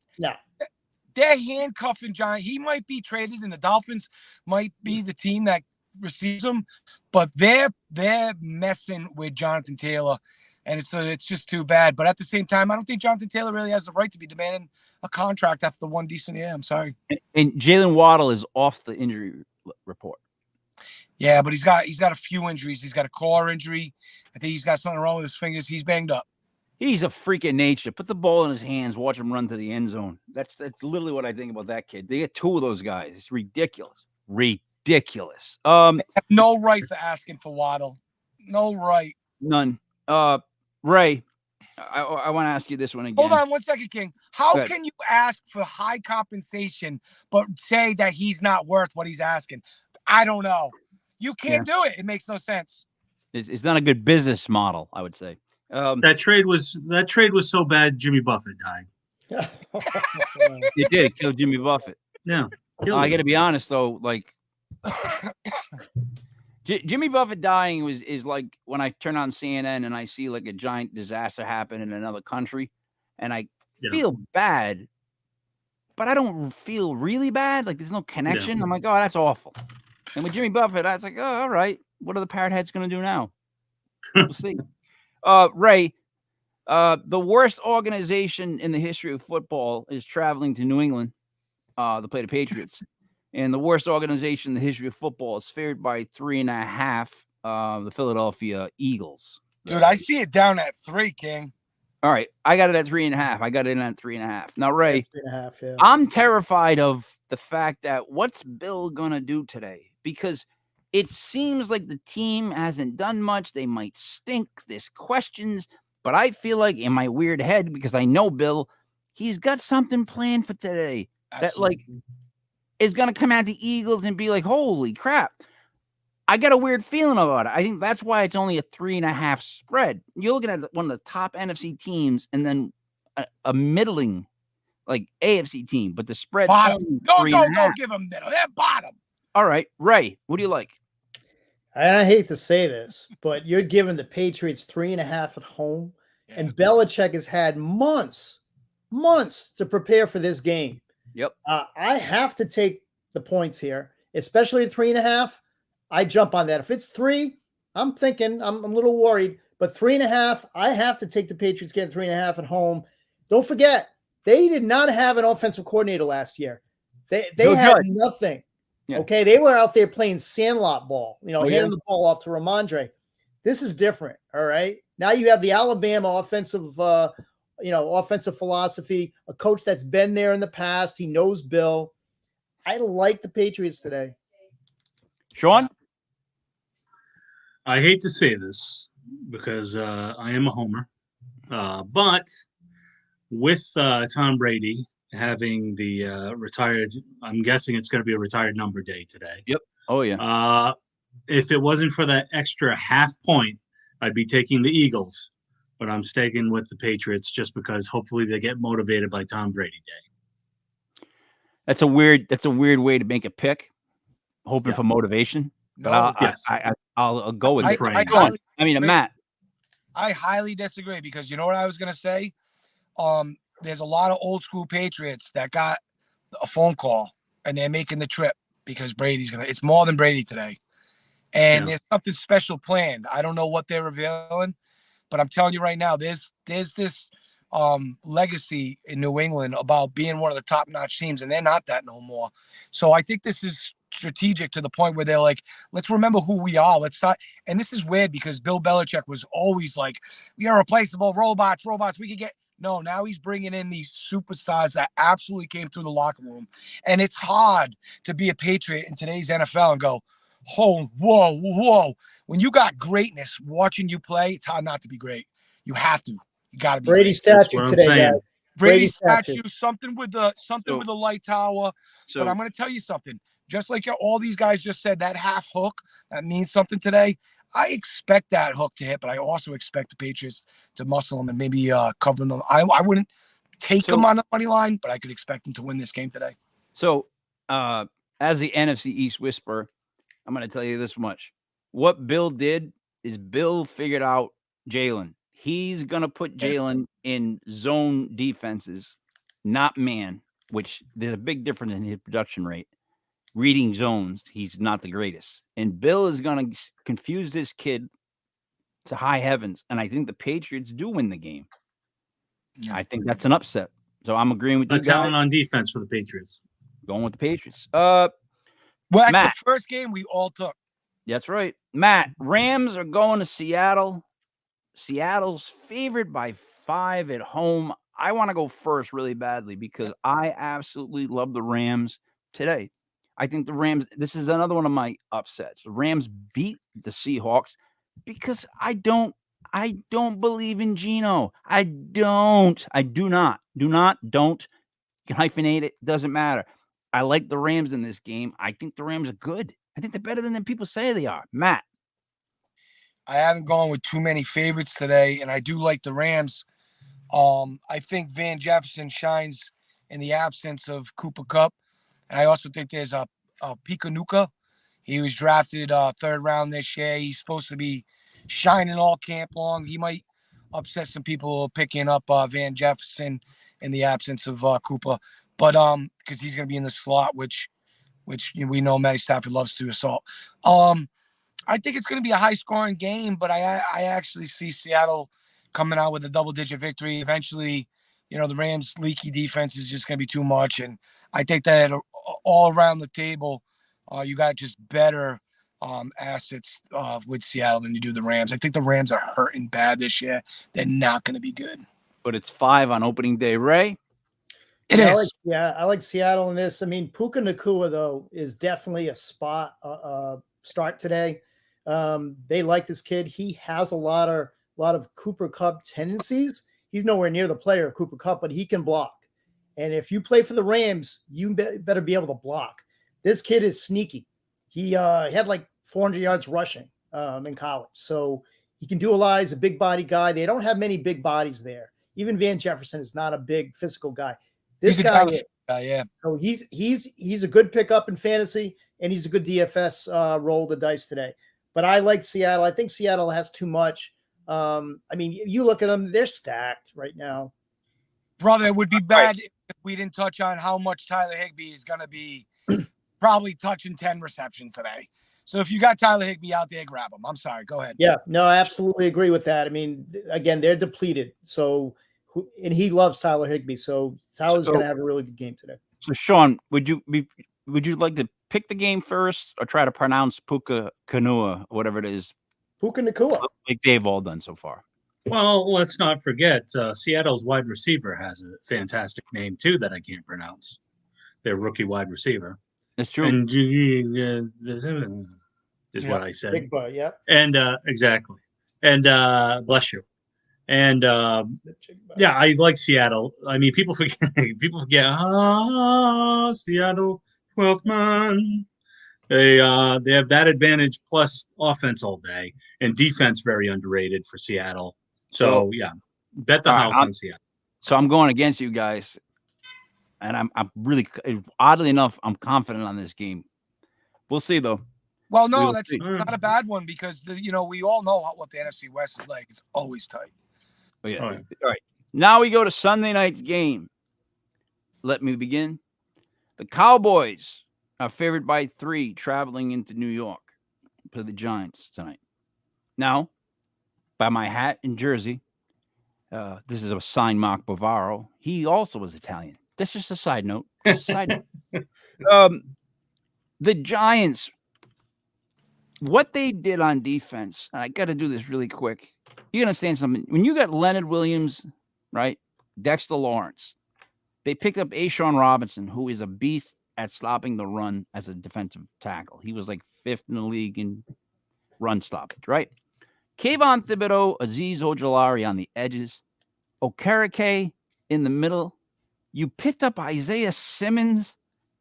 they're handcuffing John. He might be traded, and the Dolphins might be the team that receives him, but they're messing with Jonathan Taylor, and it's just too bad. But at the same time, I don't think Jonathan Taylor really has the right to be demanding a contract after the one decent year. I'm sorry. And Jalen Waddle is off the injury report. Yeah, but he's got a few injuries. He's got a core injury. I think he's got something wrong with his fingers. He's banged up. He's a freak of nature. Put the ball in his hands. Watch him run to the end zone. That's literally what I think about that kid. They get two of those guys. It's ridiculous. Ridiculous. They have no right for asking for Waddle. No right. None. Ray, I want to ask you this one again. Hold on 1 second, King. How can you ask for high compensation but say that he's not worth what he's asking? I don't know. You can't do it. It makes no sense. It's not a good business model, I would say. That trade was so bad. Jimmy Buffett died. It did. It killed Jimmy Buffett. Yeah. I got to be honest though. Like Jimmy Buffett dying is like when I turn on CNN and I see like a giant disaster happen in another country, and I feel bad, but I don't feel really bad. Like there's no connection. I'm like, oh, that's awful. And with Jimmy Buffett, I was like, oh, all right. What are the Parrot Heads going to do now? We'll see. Ray, the worst organization in the history of football is traveling to New England to play the Patriots. And the worst organization in the history of football is favored by 3.5, the Philadelphia Eagles. Dude, I see it down at 3, King. All right. I got it at 3.5. I got it in at 3.5. Now, Ray, 3.5, yeah. I'm terrified of the fact that what's Bill going to do today? Because it seems like the team hasn't done much. They might stink. There's questions. But I feel like in my weird head, because I know Bill, he's got something planned for today. Absolutely. That, like, is going to come at the Eagles and be like, holy crap. I got a weird feeling about it. I think that's why it's only a 3.5 spread. You're looking at one of the top NFC teams and then a middling, like, AFC team. But the spread. Bottom. Don't give them middle. They're bottom. All right. Ray, what do you like? And I hate to say this, but you're giving the Patriots 3.5 at home, and Belichick has had months to prepare for this game. Yep. I have to take the points here, especially at 3.5. I jump on that. If it's 3, I'm thinking I'm a little worried, but 3.5, I have to take the Patriots getting 3.5 at home. Don't forget, they did not have an offensive coordinator last year. They had nothing. Yeah. Okay, they were out there playing sandlot ball, handing the ball off to Ramondre. This is different, all right? Now you have the Alabama offensive philosophy, a coach that's been there in the past. He knows Bill. I like the Patriots today. Sean? I hate to say this because I am a homer, but with Tom Brady having the retired, I'm guessing it's going to be a retired number day today. Yep. Oh, yeah. If it wasn't for that extra half point, I'd be taking the Eagles, but I'm sticking with the Patriots just because hopefully they get motivated by Tom Brady Day. That's a weird way to make a pick, hoping for motivation. But I'll go with Frank. I mean, Matt. I highly disagree because you know what I was gonna say? There's a lot of old school Patriots that got a phone call and they're making the trip because it's more than Brady today. And there's something special planned. I don't know what they're revealing, but I'm telling you right now, there's this legacy in New England about being one of the top-notch teams, and they're not that no more. So I think this is strategic to the point where they're like, let's remember who we are. Let's start. And this is weird because Bill Belichick was always like, we are replaceable, robots. We could get. No, now he's bringing in these superstars that absolutely came through the locker room. And it's hard to be a Patriot in today's NFL and go, oh, whoa. When you got greatness watching you play, it's hard not to be great. You have to. You got to be Brady great. statue today, guys. Brady statue, something with the light tower. But I'm going to tell you something. Just like all these guys just said, that half hook, that means something today. I expect that hook to hit, but I also expect the Patriots to muscle them and maybe cover them. I wouldn't take them on the money line, but I could expect them to win this game today. So, as the NFC East whisperer, I'm going to tell you this much. What Bill did is Bill figured out Jalen. He's going to put Jalen in zone defenses, not man, which there's a big difference in his production rate. Reading zones, he's not the greatest. And Bill is going to confuse this kid to high heavens. And I think the Patriots do win the game. Yeah. I think that's an upset. So I'm agreeing with you guys. Talent on defense for the Patriots. Going with the Patriots. Well, that's Matt, the first game we all took. That's right. Matt, Rams are going to Seattle. Seattle's favored by 5 at home. I want to go first really badly because I absolutely love the Rams today. I think the Rams, this is another one of my upsets. The Rams beat the Seahawks because I don't believe in Geno. Don't. You can hyphenate it. Doesn't matter. I like the Rams in this game. I think the Rams are good. I think they're better than people say they are. Matt. I haven't gone with too many favorites today, and I do like the Rams. I think Van Jefferson shines in the absence of Cooper Kupp. And I also think there's a Pikanuka. He was drafted 3rd round this year. He's supposed to be shining all camp long. He might upset some people picking up Van Jefferson in the absence of Cooper. But because he's going to be in the slot, which we know Matty Stafford loves to assault. I think it's going to be a high-scoring game, but I actually see Seattle coming out with a double-digit victory. Eventually, the Rams' leaky defense is just going to be too much, and I think that all around the table, you got just better assets with Seattle than you do the Rams. I think the Rams are hurting bad this year. They're not going to be good. But it's 5 on opening day, Ray. It is. I like Seattle in this. I mean, Puka Nacua, though, is definitely a spot start today. They like this kid. He has a lot of Cooper Kupp tendencies. He's nowhere near the player of Cooper Kupp, but he can block. And if you play for the Rams, you better be able to block. This kid is sneaky. He had like 400 yards rushing in college. So he can do a lot. He's a big body guy. They don't have many big bodies there. Even Van Jefferson is not a big physical guy. This guy is. Yeah. So he's a good pickup in fantasy, and he's a good DFS roll the dice today. But I like Seattle. I think Seattle has too much. I mean, you look at them; they're stacked right now. Brother, it would be bad if we didn't touch on how much Tyler Higbee is going to be probably touching 10 receptions today. So if you got Tyler Higbee out there, grab him. I'm sorry. Go ahead. Yeah, no, I absolutely agree with that. I mean, again, they're depleted. So, and he loves Tyler Higbee. So Tyler's going to have a really good game today. So, Sean, would you like to pick the game first or try to pronounce Puka Nacua, whatever it is? Puka Nacua. Like they've all done so far. Well, let's not forget Seattle's wide receiver has a fantastic name, too, that I can't pronounce. Their rookie wide receiver. That's true. And is what I said. Big boy, yeah. And exactly. And bless you. And yeah, I like Seattle. I mean, people forget. Seattle, 12th man. They have that advantage plus offense all day, and defense very underrated for Seattle. So yeah, bet the house on Seattle. So I'm going against you guys, and I'm really, oddly enough, I'm confident on this game. We'll see though. Well, no, will that's see. not a bad one because we all know what the NFC West is like. It's always tight. Oh, yeah. All right. All right. Now we go to Sunday night's game. Let me begin. The Cowboys are favored by 3 traveling into New York to the Giants tonight. Now, by my hat and jersey, this is a signed Mark Bavaro. He also was Italian. That's just a side note. The Giants, what they did on defense, and I got to do this really quick. You understand something? When you got Leonard Williams, right, Dexter Lawrence, they picked up Ashawn Robinson, who is a beast at stopping the run as a defensive tackle. He was like 5th in the league in run stoppage, right? Kayvon Thibodeau, Azeez Ojulari on the edges, Okereke in the middle. You picked up Isaiah Simmons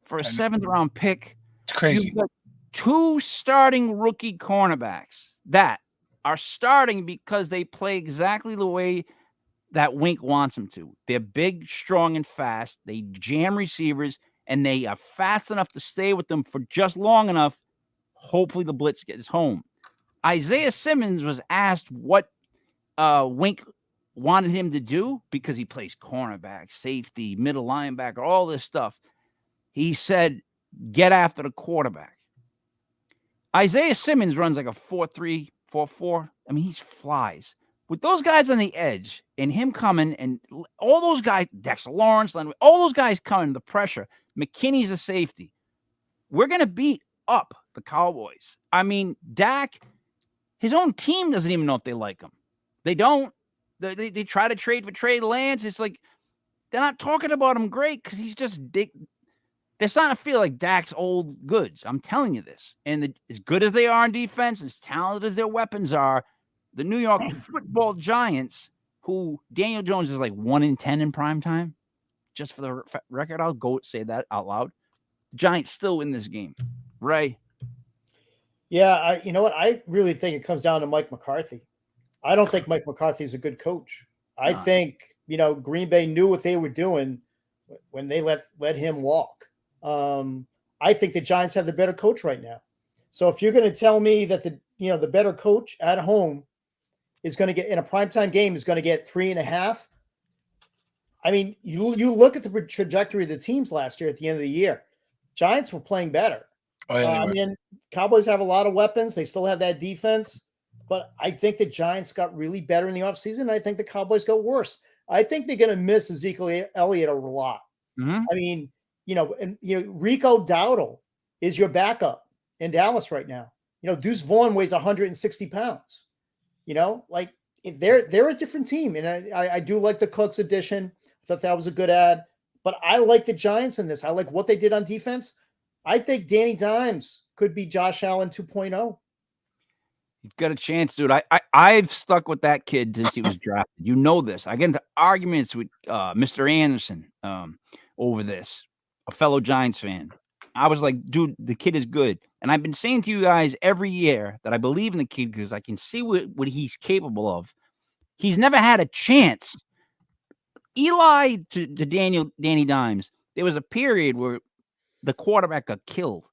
for a 7th-round pick. It's crazy. You've got 2 starting rookie cornerbacks that are starting because they play exactly the way that Wink wants them to. They're big, strong, and fast. They jam receivers, and they are fast enough to stay with them for just long enough. Hopefully the blitz gets home. Isaiah Simmons was asked what Wink wanted him to do because he plays cornerback, safety, middle linebacker, all this stuff. He said, get after the quarterback. Isaiah Simmons runs like a 4.3, 4.4. I mean, he flies. With those guys on the edge and him coming and all those guys, Dexter Lawrence, all those guys coming, the pressure, McKinney's a safety. We're going to beat up the Cowboys. I mean, Dak, his own team doesn't even know if they like him. They don't. They try to trade for Trey Lance. It's like they're not talking about him great because he's just they're starting to feel like Dak's old goods. I'm telling you this. And as good as they are on defense, as talented as their weapons are, the New York Football Giants, who Daniel Jones is like 1 in 10 in prime time, just for the record, I'll go say that out loud. The Giants still win this game. Ray? Yeah, you know what? I really think it comes down to Mike McCarthy. I don't think Mike McCarthy is a good coach. I think, Green Bay knew what they were doing when they let him walk. I think the Giants have the better coach right now. So if you're going to tell me that the better coach at home is going to get in a primetime game is going to get 3.5. I mean, you look at the trajectory of the teams last year at the end of the year. Giants were playing better. Oh, yeah, I mean, Cowboys have a lot of weapons. They still have that defense. But I think the Giants got really better in the offseason. I think the Cowboys got worse. I think they're going to miss Ezekiel Elliott a lot. Mm-hmm. I mean, Rico Dowdle is your backup in Dallas right now. Deuce Vaughn weighs 160 pounds. Like they're a different team. And I do like the Cooks addition. I thought that was a good ad. But I like the Giants in this. I like what they did on defense. I think Danny Dimes could be Josh Allen 2.0. He's got a chance, dude. I've stuck with that kid since he was drafted. You know this. I get into arguments with Mr. Anderson over this, a fellow Giants fan. I was like, dude, the kid is good. And I've been saying to you guys every year that I believe in the kid because I can see what he's capable of. He's never had a chance. Eli to Danny Dimes, there was a period where the quarterback got killed.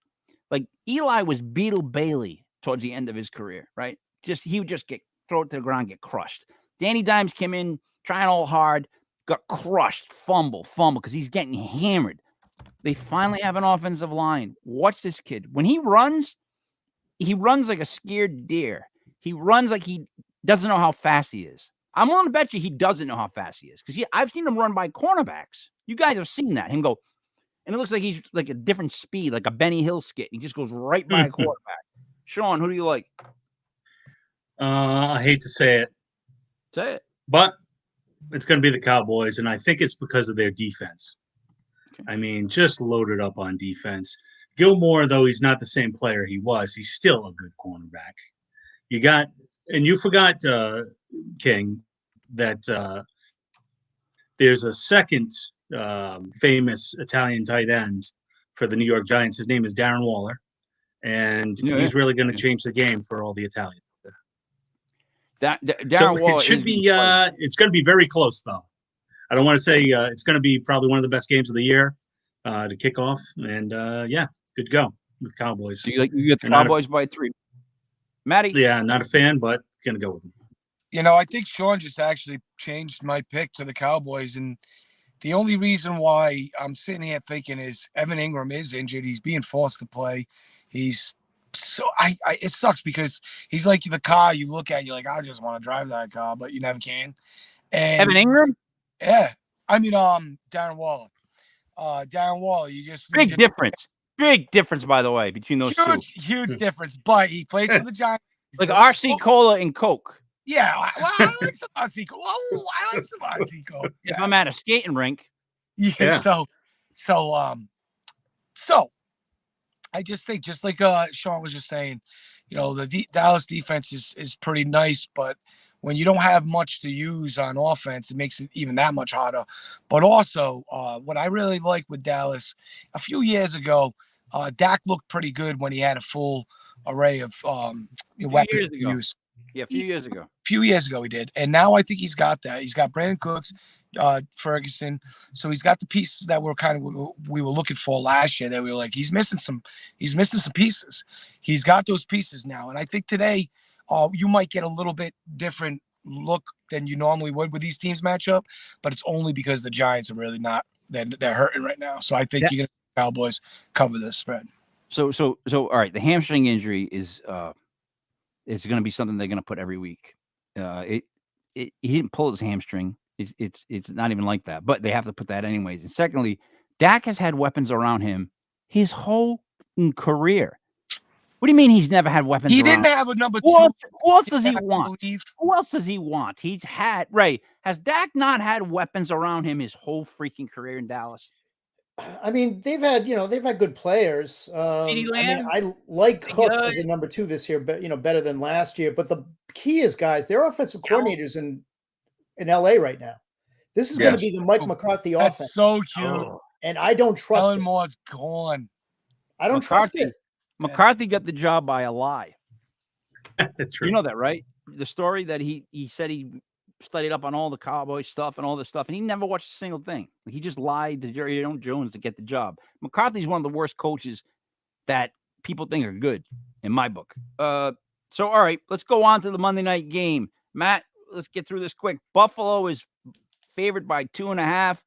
Like Eli was Beetle Bailey towards the end of his career, right? He would just get thrown to the ground, get crushed. Danny Dimes came in trying all hard, got crushed, fumble, because he's getting hammered. They finally have an offensive line. Watch this kid. When he runs like a scared deer. He runs like he doesn't know how fast he is. I'm willing to bet you he doesn't know how fast he is because I've seen him run by cornerbacks. You guys have seen that. Him go, and it looks like he's like a different speed, like a Benny Hill skit. He just goes right by a quarterback. Sean, who do you like? I hate to say it. Say it. But it's going to be the Cowboys, and I think it's because of their defense. Okay. I mean, just loaded up on defense. Gilmore, though he's not the same player he was, he's still a good cornerback. You forgot, King, that there's a second famous Italian tight end for the New York Giants. His name is Darren Waller. And he's really going to change the game for all the Italians. Darren Waller should be. It's going to be very close, though. I don't want to say it's going to be probably one of the best games of the year to kick off. And good to go. with Cowboys. So you get the And not a- Cowboys by 3. Matty? Yeah, not a fan, but gonna go with them. I think Sean just actually changed my pick to the Cowboys, and the only reason why I'm sitting here thinking is Evan Ingram is injured. He's being forced to play. He's so it sucks because he's like the car you look at, you're like, I just want to drive that car, but you never can. And Evan Ingram? yeah, I mean, Darren Waller. Darren Waller, Big difference. Big difference, by the way, between those two. Huge difference. But he plays for the Giants. Like RC Cola and Coke. Yeah, well, I like some RC Cola. I like some RC Cola. Yeah. If I'm at a skating rink. Yeah. So I just think, just like Sean was just saying, the Dallas defense is pretty nice, but when you don't have much to use on offense, it makes it even that much harder. But also, what I really like with Dallas, a few years ago, Dak looked pretty good when he had a full array of weapons to use. Yeah, a few years ago. A few years ago he did. And now I think he's got that. He's got Brandon Cooks, Ferguson. So he's got the pieces that we were looking for last year that we were like, he's missing some pieces. He's got those pieces now. And I think today you might get a little bit different look than you normally would with these teams match up, but it's only because the Giants are really not, they're hurting right now. So I think you're going to see Cowboys cover this spread. So all right, the hamstring injury is going to be something they're going to put every week. He didn't pull his hamstring. It's not even like that, but they have to put that anyways. And secondly, Dak has had weapons around him his whole career. What do you mean he's never had weapons? He around didn't have a number 2. Who else does he want? Who else does he want? He's had Has Dak not had weapons around him his whole freaking career in Dallas? I mean, they've had good players. CeeDee Lamb, I like Cooks as a number 2 this year, but better than last year. But the key is, guys, they're offensive coordinators in LA right now. This is going to be the Mike McCarthy offense. That's so cute. And I don't trust Kellen it. Moore's gone. I don't trust it. McCarthy got the job by a lie. True. You know that, right? The story that he said he studied up on all the Cowboy stuff and all this stuff, and he never watched a single thing. He just lied to Jerry Jones to get the job. McCarthy's one of the worst coaches that people think are good in my book. So, all right, let's go on to the Monday night game. Matt, let's get through this quick. Buffalo is favored by 2.5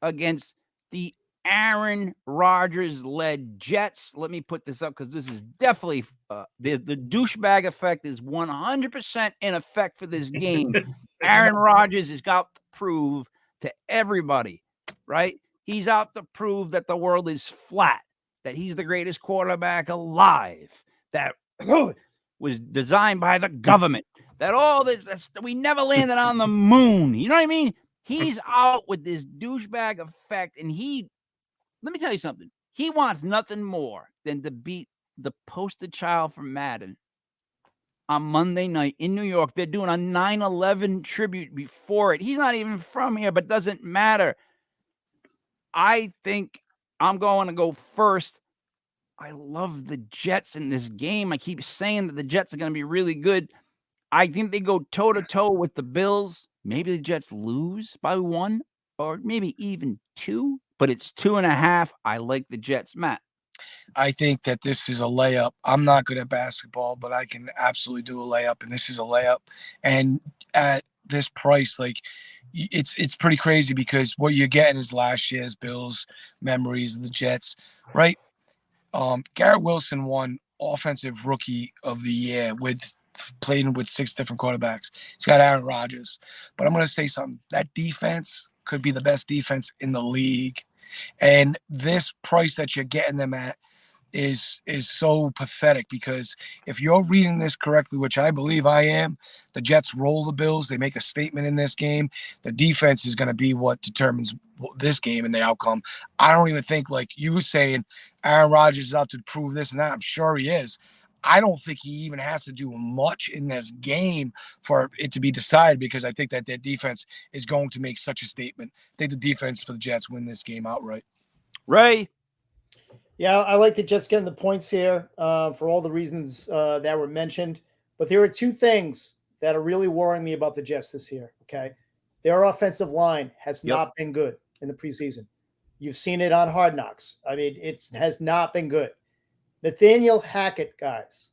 against the Aaron Rodgers-led Jets. Let me put this up because this is definitely the douchebag effect is 100% in effect for this game. Aaron Rodgers has got to prove to everybody, right? He's out to prove that the world is flat, that he's the greatest quarterback alive, that was designed by the government, that all this, we never landed on the moon. You know what I mean? He's out with this douchebag effect, and let me tell you something. He wants nothing more than to beat the poster child from Madden on Monday night in New York. They're doing a 9/11 tribute before it. He's not even from here, but doesn't matter. I think I'm going to go first. I love the Jets in this game. I keep saying that the Jets are going to be really good. I think they go toe-to-toe with the Bills. Maybe the Jets lose by 1 or maybe even 2. But it's 2.5. I like the Jets. Matt? I think that this is a layup. I'm not good at basketball, but I can absolutely do a layup, and this is a layup. And at this price, like, it's pretty crazy because what you're getting is last year's Bills memories of the Jets, right? Garrett Wilson won Offensive Rookie of the Year playing with 6 different quarterbacks. He's got Aaron Rodgers. But I'm going to say something. That defense could be the best defense in the league. And this price that you're getting them at is so pathetic because if you're reading this correctly, which I believe I am, the Jets roll the Bills. They make a statement in this game. The defense is going to be what determines this game and the outcome. I don't even think, like you were saying, Aaron Rodgers is out to prove this and that. I'm sure he is. I don't think he even has to do much in this game for it to be decided because I think that their defense is going to make such a statement. I think the defense for the Jets win this game outright. Ray? Yeah, I like the Jets getting the points here for all the reasons that were mentioned. But there are 2 things that are really worrying me about the Jets this year, okay? Their offensive line has not been good in the preseason. You've seen it on Hard Knocks. I mean, it has not been good. Nathaniel Hackett, guys.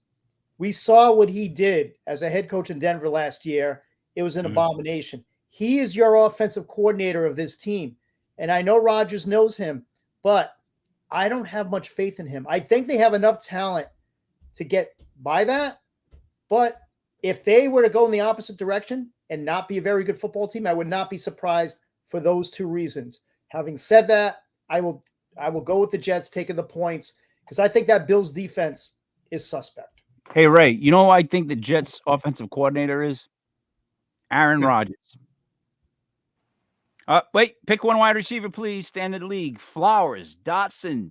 We saw what he did as a head coach in Denver last year. It was an abomination. He is your offensive coordinator of this team. And I know Rodgers knows him, but I don't have much faith in him. I think they have enough talent to get by that. But if they were to go in the opposite direction and not be a very good football team, I would not be surprised for those two reasons. Having said that, I will go with the Jets taking the points because I think that Bills defense is suspect. Hey, Ray, you know who I think the Jets offensive coordinator is? Aaron Rodgers. Wait, pick one wide receiver, please. Standard league. Flowers, Dotson,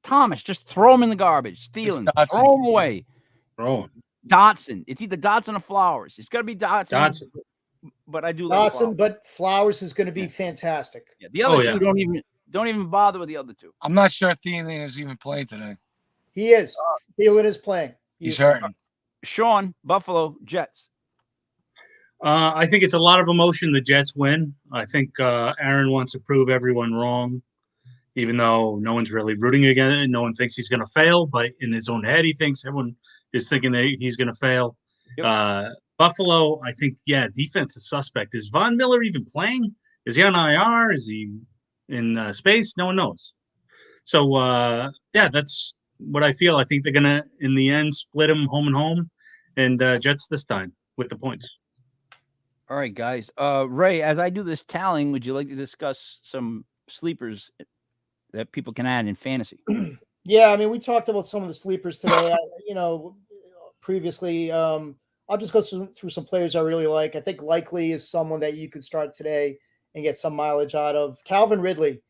Thomas. Just throw them in the garbage. Thielen, throw them away. Dotson. It's either Dotson or Flowers. It's got to be Dotson. But I do like Dotson, but Flowers is going to be fantastic. Yeah, the other two don't even bother with the other two. I'm not sure Thielen is even playing today. He is. Thielen is playing. He's hurting. Sean, Buffalo, Jets. I think it's a lot of emotion. The Jets win. I think Aaron wants to prove everyone wrong, even though no one's really rooting against it. No one thinks he's going to fail, but in his own head, he thinks everyone is thinking that he's going to fail. Yep. Buffalo, I think, defense is suspect. Is Von Miller even playing? Is he on IR? Is he in space? No one knows. So, that's what I feel. I think they're going to, in the end, split them home and home, and Jets this time with the points. All right, guys. Ray, as I do this tallying, would you like to discuss some sleepers that people can add in fantasy? Yeah, I mean, we talked about some of the sleepers today. Previously, I'll just go through some players I really like. I think Likely is someone that you could start today and get some mileage out of. Calvin Ridley,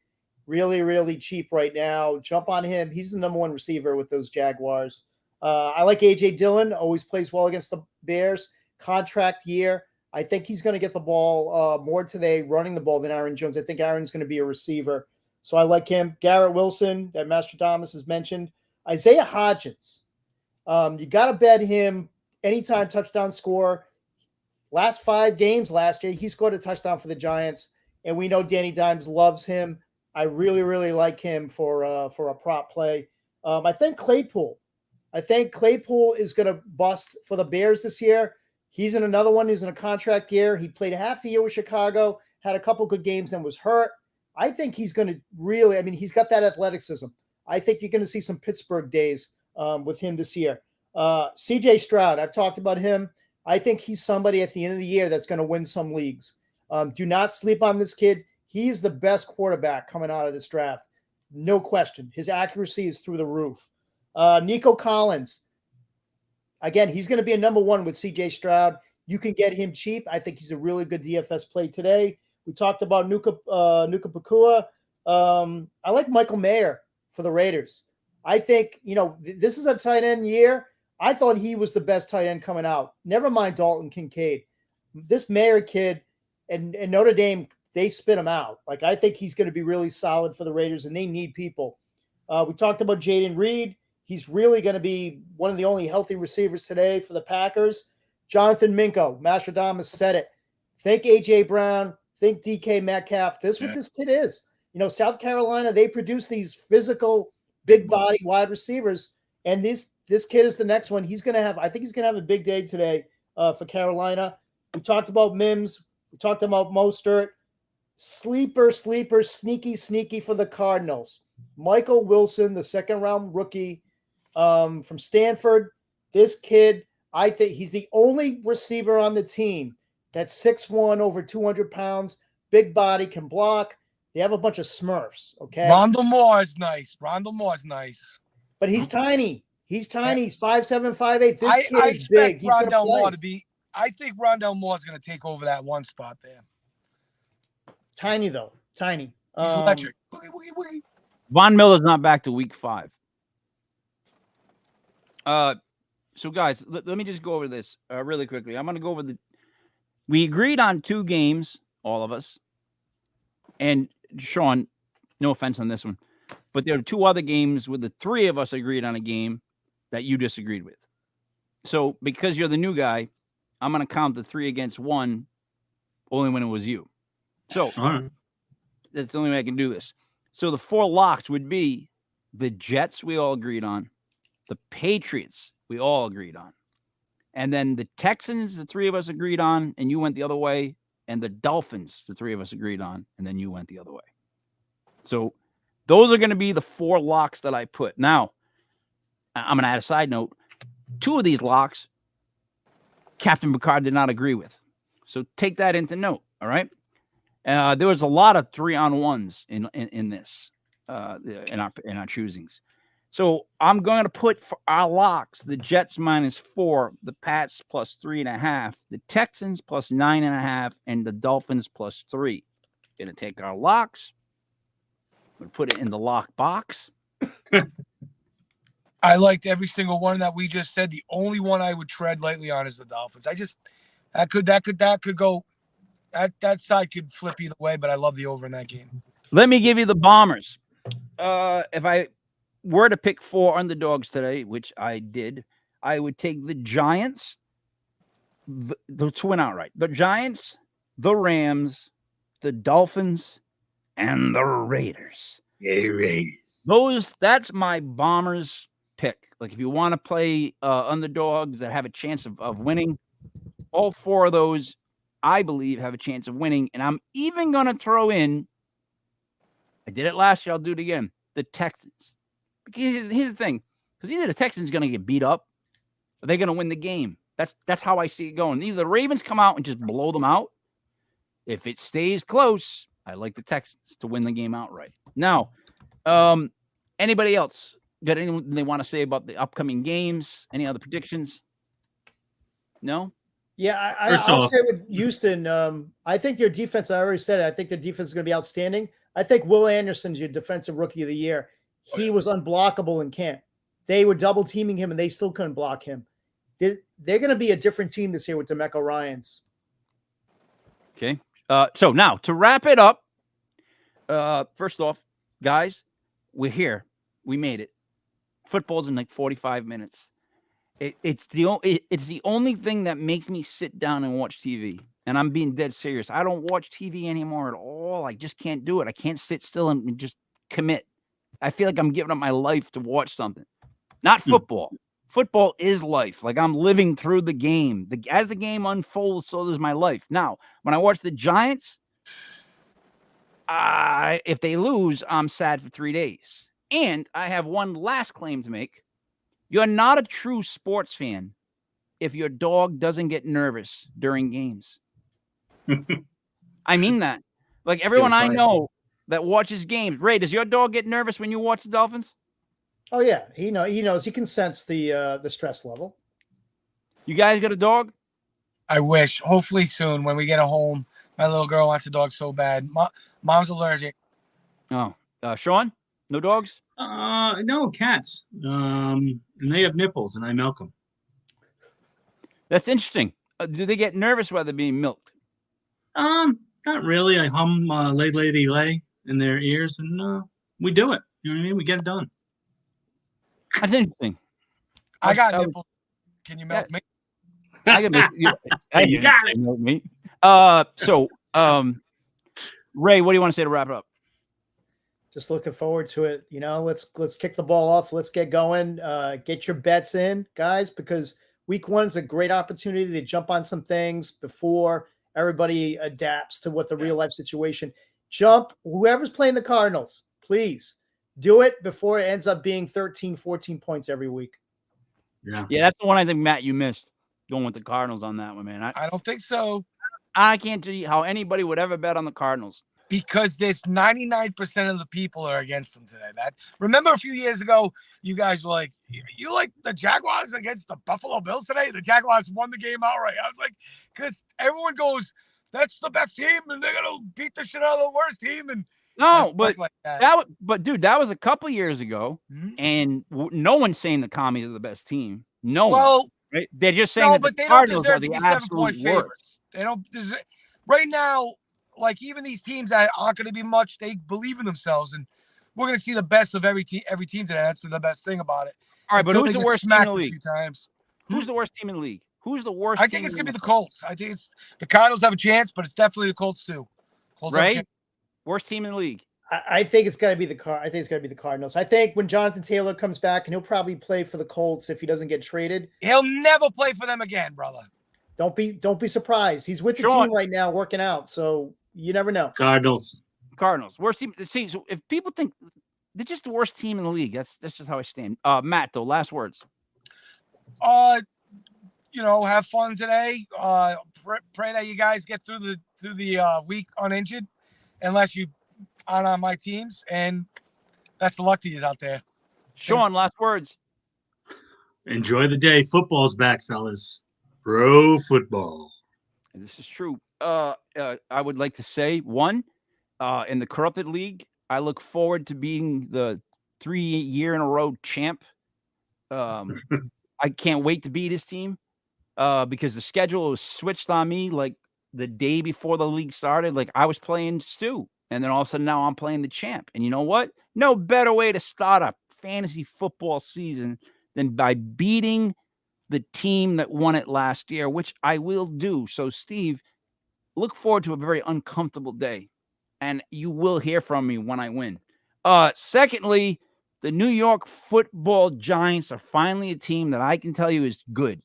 really, really cheap right now. Jump on him. He's the number one receiver with those Jaguars. I like A.J. Dillon, always plays well against the Bears. Contract year. I think he's going to get the ball more today running the ball than Aaron Jones. I think Aaron's going to be a receiver. So I like him. Garrett Wilson, that Master Thomas has mentioned. Isaiah Hodgins. You got to bet him anytime touchdown score. Last 5 games last year, he scored a touchdown for the Giants, and we know Danny Dimes loves him. I really, really like him for a prop play. I think Claypool is going to bust for the Bears this year. He's in another one. He's in a contract year. He played half a year with Chicago, had a couple good games, then was hurt. I think he's going to really, he's got that athleticism. I think you're going to see some Pittsburgh days with him this year. CJ Stroud, I've talked about him. I think he's somebody at the end of the year that's going to win some leagues. Do not sleep on this kid. He's the best quarterback coming out of this draft. No question. His accuracy is through the roof. Nico Collins. Again, he's going to be a number one with CJ Stroud. You can get him cheap. I think he's a really good DFS play today. We talked about Nuka Pakua. I like Michael Mayer for the Raiders. I think, this is a tight end year. I thought he was the best tight end coming out. Never mind Dalton Kincaid. This Mayer kid and Notre Dame, they spit him out. Like, I think he's going to be really solid for the Raiders, and they need people. We talked about Jaden Reed. He's really going to be one of the only healthy receivers today for the Packers. Jonathan Minko, Mastradamus said it. Think A.J. Brown. Think DK Metcalf. This is what this kid is. South Carolina, they produce these physical, big body wide receivers, and this kid is the next one. I think he's going to have a big day today for Carolina. We talked about Mims. We talked about Mostert. Sleeper, sneaky for the Cardinals. Michael Wilson, the second-round rookie from Stanford. This kid, I think he's the only receiver on the team that's 6'1", over 200 pounds, big body, can block. They have a bunch of Smurfs, okay? Rondell Moore is nice. But he's tiny. He's 5'7", 5'8". This kid is big. He's Rondell Moore I think Rondell Moore is going to take over that one spot there. Tiny, though. Tiny. He's electric. Von Miller's not back to week 5. So, guys, let me just go over this really quickly. I'm going to go over we agreed on 2 games, all of us. And, Sean, no offense on this one, but there are 2 other games where the 3 of us agreed on a game that you disagreed with. So, because you're the new guy, I'm going to count the 3 against 1 only when it was you. So, that's the only way I can do this. So, the 4 locks would be The Jets, we all agreed on. The Patriots, we all agreed on. And then the Texans, the three of us agreed on, and you went the other way. And the Dolphins, the three of us agreed on, and then you went the other way. So those are going to be the 4 locks that I put. Now, I'm going to add a side note. 2 of these locks, Captain Picard did not agree with. So take that into note, all right? There was a lot of 3-on-1s in this, in our choosings. So I'm going to put for our locks the Jets -4, the Pats +3.5, the Texans +9.5, and the Dolphins +3. Going to take our locks. We're going to put it in the lock box. I liked every single one that we just said. The only one I would tread lightly on is the Dolphins. That could go. That side could flip either way, but I love the over in that game. Let me give you the Bombers. If I were to pick 4 underdogs today, which I did, I would take the Giants, the twin outright. The Giants, the Rams, the Dolphins, and the Raiders. Yeah, Raiders. That's my Bombers pick. Like if you want to play underdogs that have a chance of winning, all 4 of those, I believe, have a chance of winning. And I'm even going to throw in, I did it last year, I'll do it again, the Texans. Because here's the thing, because either the Texans going to get beat up, or they're going to win the game. That's how I see it going. Either the Ravens come out and just blow them out. If it stays close, I like the Texans to win the game outright. Now, anybody else got anything they want to say about the upcoming games? Any other predictions? No? Yeah, I'll say with Houston, I think your defense, I already said it, I think the defense is going to be outstanding. I think Will Anderson's your defensive rookie of the year. He was unblockable in camp. They were double teaming him, and they still couldn't block him. They're going to be a different team this year with DeMeco Ryans. Okay. So now, to wrap it up, first off, guys, we're here. We made it. Football's in like 45 minutes. It's the only thing that makes me sit down and watch TV. And I'm being dead serious. I don't watch TV anymore at all. I just can't do it. I can't sit still and just commit. I feel like I'm giving up my life to watch something. Not football. Football is life. Like I'm living through the game. As the game unfolds, so does my life. Now, when I watch the Giants, if they lose, I'm sad for 3 days. And I have one last claim to make. You're not a true sports fan if your dog doesn't get nervous during games. I mean that. Like everyone I know that watches games. Ray, does your dog get nervous when you watch the Dolphins? Oh yeah, he knows. He can sense the stress level. You guys got a dog? I wish. Hopefully soon when we get a home. My little girl wants a dog so bad. Mom's allergic. Oh, Sean, no dogs? No, cats. And they have nipples, and I milk them. That's interesting. Do they get nervous while they're being milked? Not really. I hum "Lay Lady Lay" in their ears, and we do it. You know what I mean? We get it done. That's interesting. I got nipples. Can you milk me? I can make you. You got it. Milk me. So, Ray, what do you want to say to wrap it up? Just looking forward to it. Let's kick the ball off. Let's get going. Get your bets in, guys, because week 1 is a great opportunity to jump on some things before everybody adapts to what the real life situation. Whoever's playing the Cardinals, please do it before it ends up being 13, 14 points every week. Yeah, that's the one I think, Matt, you missed going with the Cardinals on that one, man. I don't think so. I can't see how anybody would ever bet on the Cardinals. Because there's 99% of the people are against them today. Remember a few years ago, you guys were like, you like the Jaguars against the Buffalo Bills today? The Jaguars won the game outright. I was like, because everyone goes, that's the best team, and they're gonna beat the shit out of the worst team. And no, but like that. Dude, that was a couple years ago, and no one's saying the Commies are the best team. No one. Right? They're just saying that the Cardinals are the absolute worst. They don't deserve. Right now, like even these teams that aren't going to be much, they believe in themselves, and we're going to see the best of every team today. That's the best thing about it. All right, but who's the worst team in the league? Who's the worst team in the league? Who's the worst? I think it's going to be the Colts. I think the Cardinals have a chance, but it's definitely the Colts too. Right? Worst team in the league. I think it's got to be I think it's got to be the Cardinals. I think when Jonathan Taylor comes back, and he'll probably play for the Colts if he doesn't get traded. He'll never play for them again, brother. Don't be surprised. He's with the team right now, working out. So you never know. Cardinals. Worst team. See, so if people think they're just the worst team in the league, that's just how I stand. Matt, though, last words. Have fun today. Pray that you guys get through the week uninjured, unless you aren't on my teams. And best of luck to you out there. Sean, last words. Enjoy the day. Football's back, fellas. Pro football. And this is true. I would like to say, one, in the Corrupted League, I look forward to being the 3-year-in-a-row champ. I can't wait to beat his team because the schedule was switched on me like the day before the league started. Like I was playing Stu, and then all of a sudden now I'm playing the champ. And you know what? No better way to start a fantasy football season than by beating the team that won it last year, which I will do. So, Steve, look forward to a very uncomfortable day, and you will hear from me when I win. Secondly, the New York Football Giants are finally a team that I can tell you is good.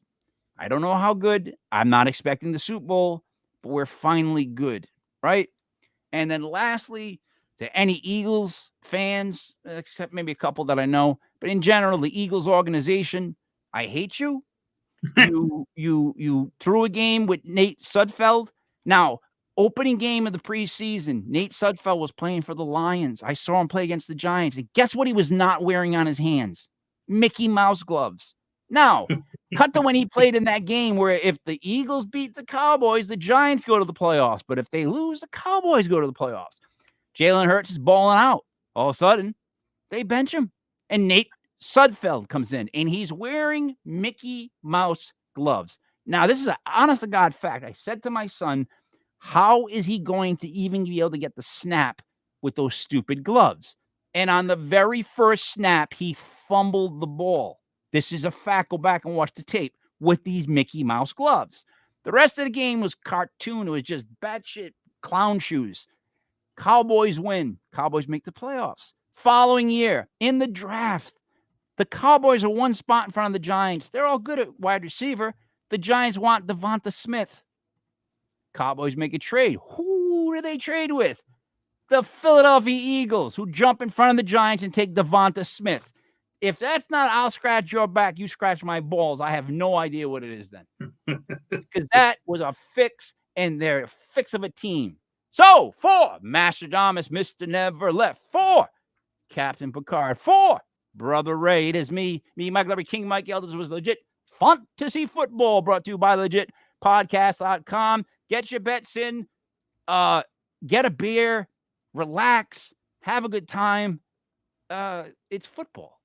I don't know how good. I'm not expecting the Super Bowl, but we're finally good, right? And then lastly, to any Eagles fans, except maybe a couple that I know, but in general, the Eagles organization, I hate you. You threw a game with Nate Sudfeld. Now, opening game of the preseason, Nate Sudfeld was playing for the Lions. I saw him play against the Giants. And guess what he was not wearing on his hands? Mickey Mouse gloves. Now, cut to when he played in that game where if the Eagles beat the Cowboys, the Giants go to the playoffs. But if they lose, the Cowboys go to the playoffs. Jalen Hurts is balling out. All of a sudden, they bench him. And Nate Sudfeld comes in, and he's wearing Mickey Mouse gloves. Now, this is an honest-to-God fact. I said to my son, how is he going to even be able to get the snap with those stupid gloves? And on the very first snap, he fumbled the ball. This is a fact. Go back and watch the tape with these Mickey Mouse gloves. The rest of the game was cartoon. It was just batshit clown shoes. Cowboys win. Cowboys make the playoffs. Following year, in the draft, the Cowboys are one spot in front of the Giants. They're all good at wide receiver. The Giants want Devonta Smith. Cowboys make a trade. Who do they trade with? The Philadelphia Eagles, who jump in front of the Giants and take Devonta Smith. If that's not I'll scratch your back, you scratch my balls, I have no idea what it is then. Because that was a fix, and they're a fix of a team. So, for Mastradamus, Mr. Never Left. For Captain Picard. For Brother Ray. It is me, Mike Larry King, Mike Elders was legit. Fantasy football brought to you by legitpodcast.com. Get your bets in. Get a beer. Relax. Have a good time. It's football.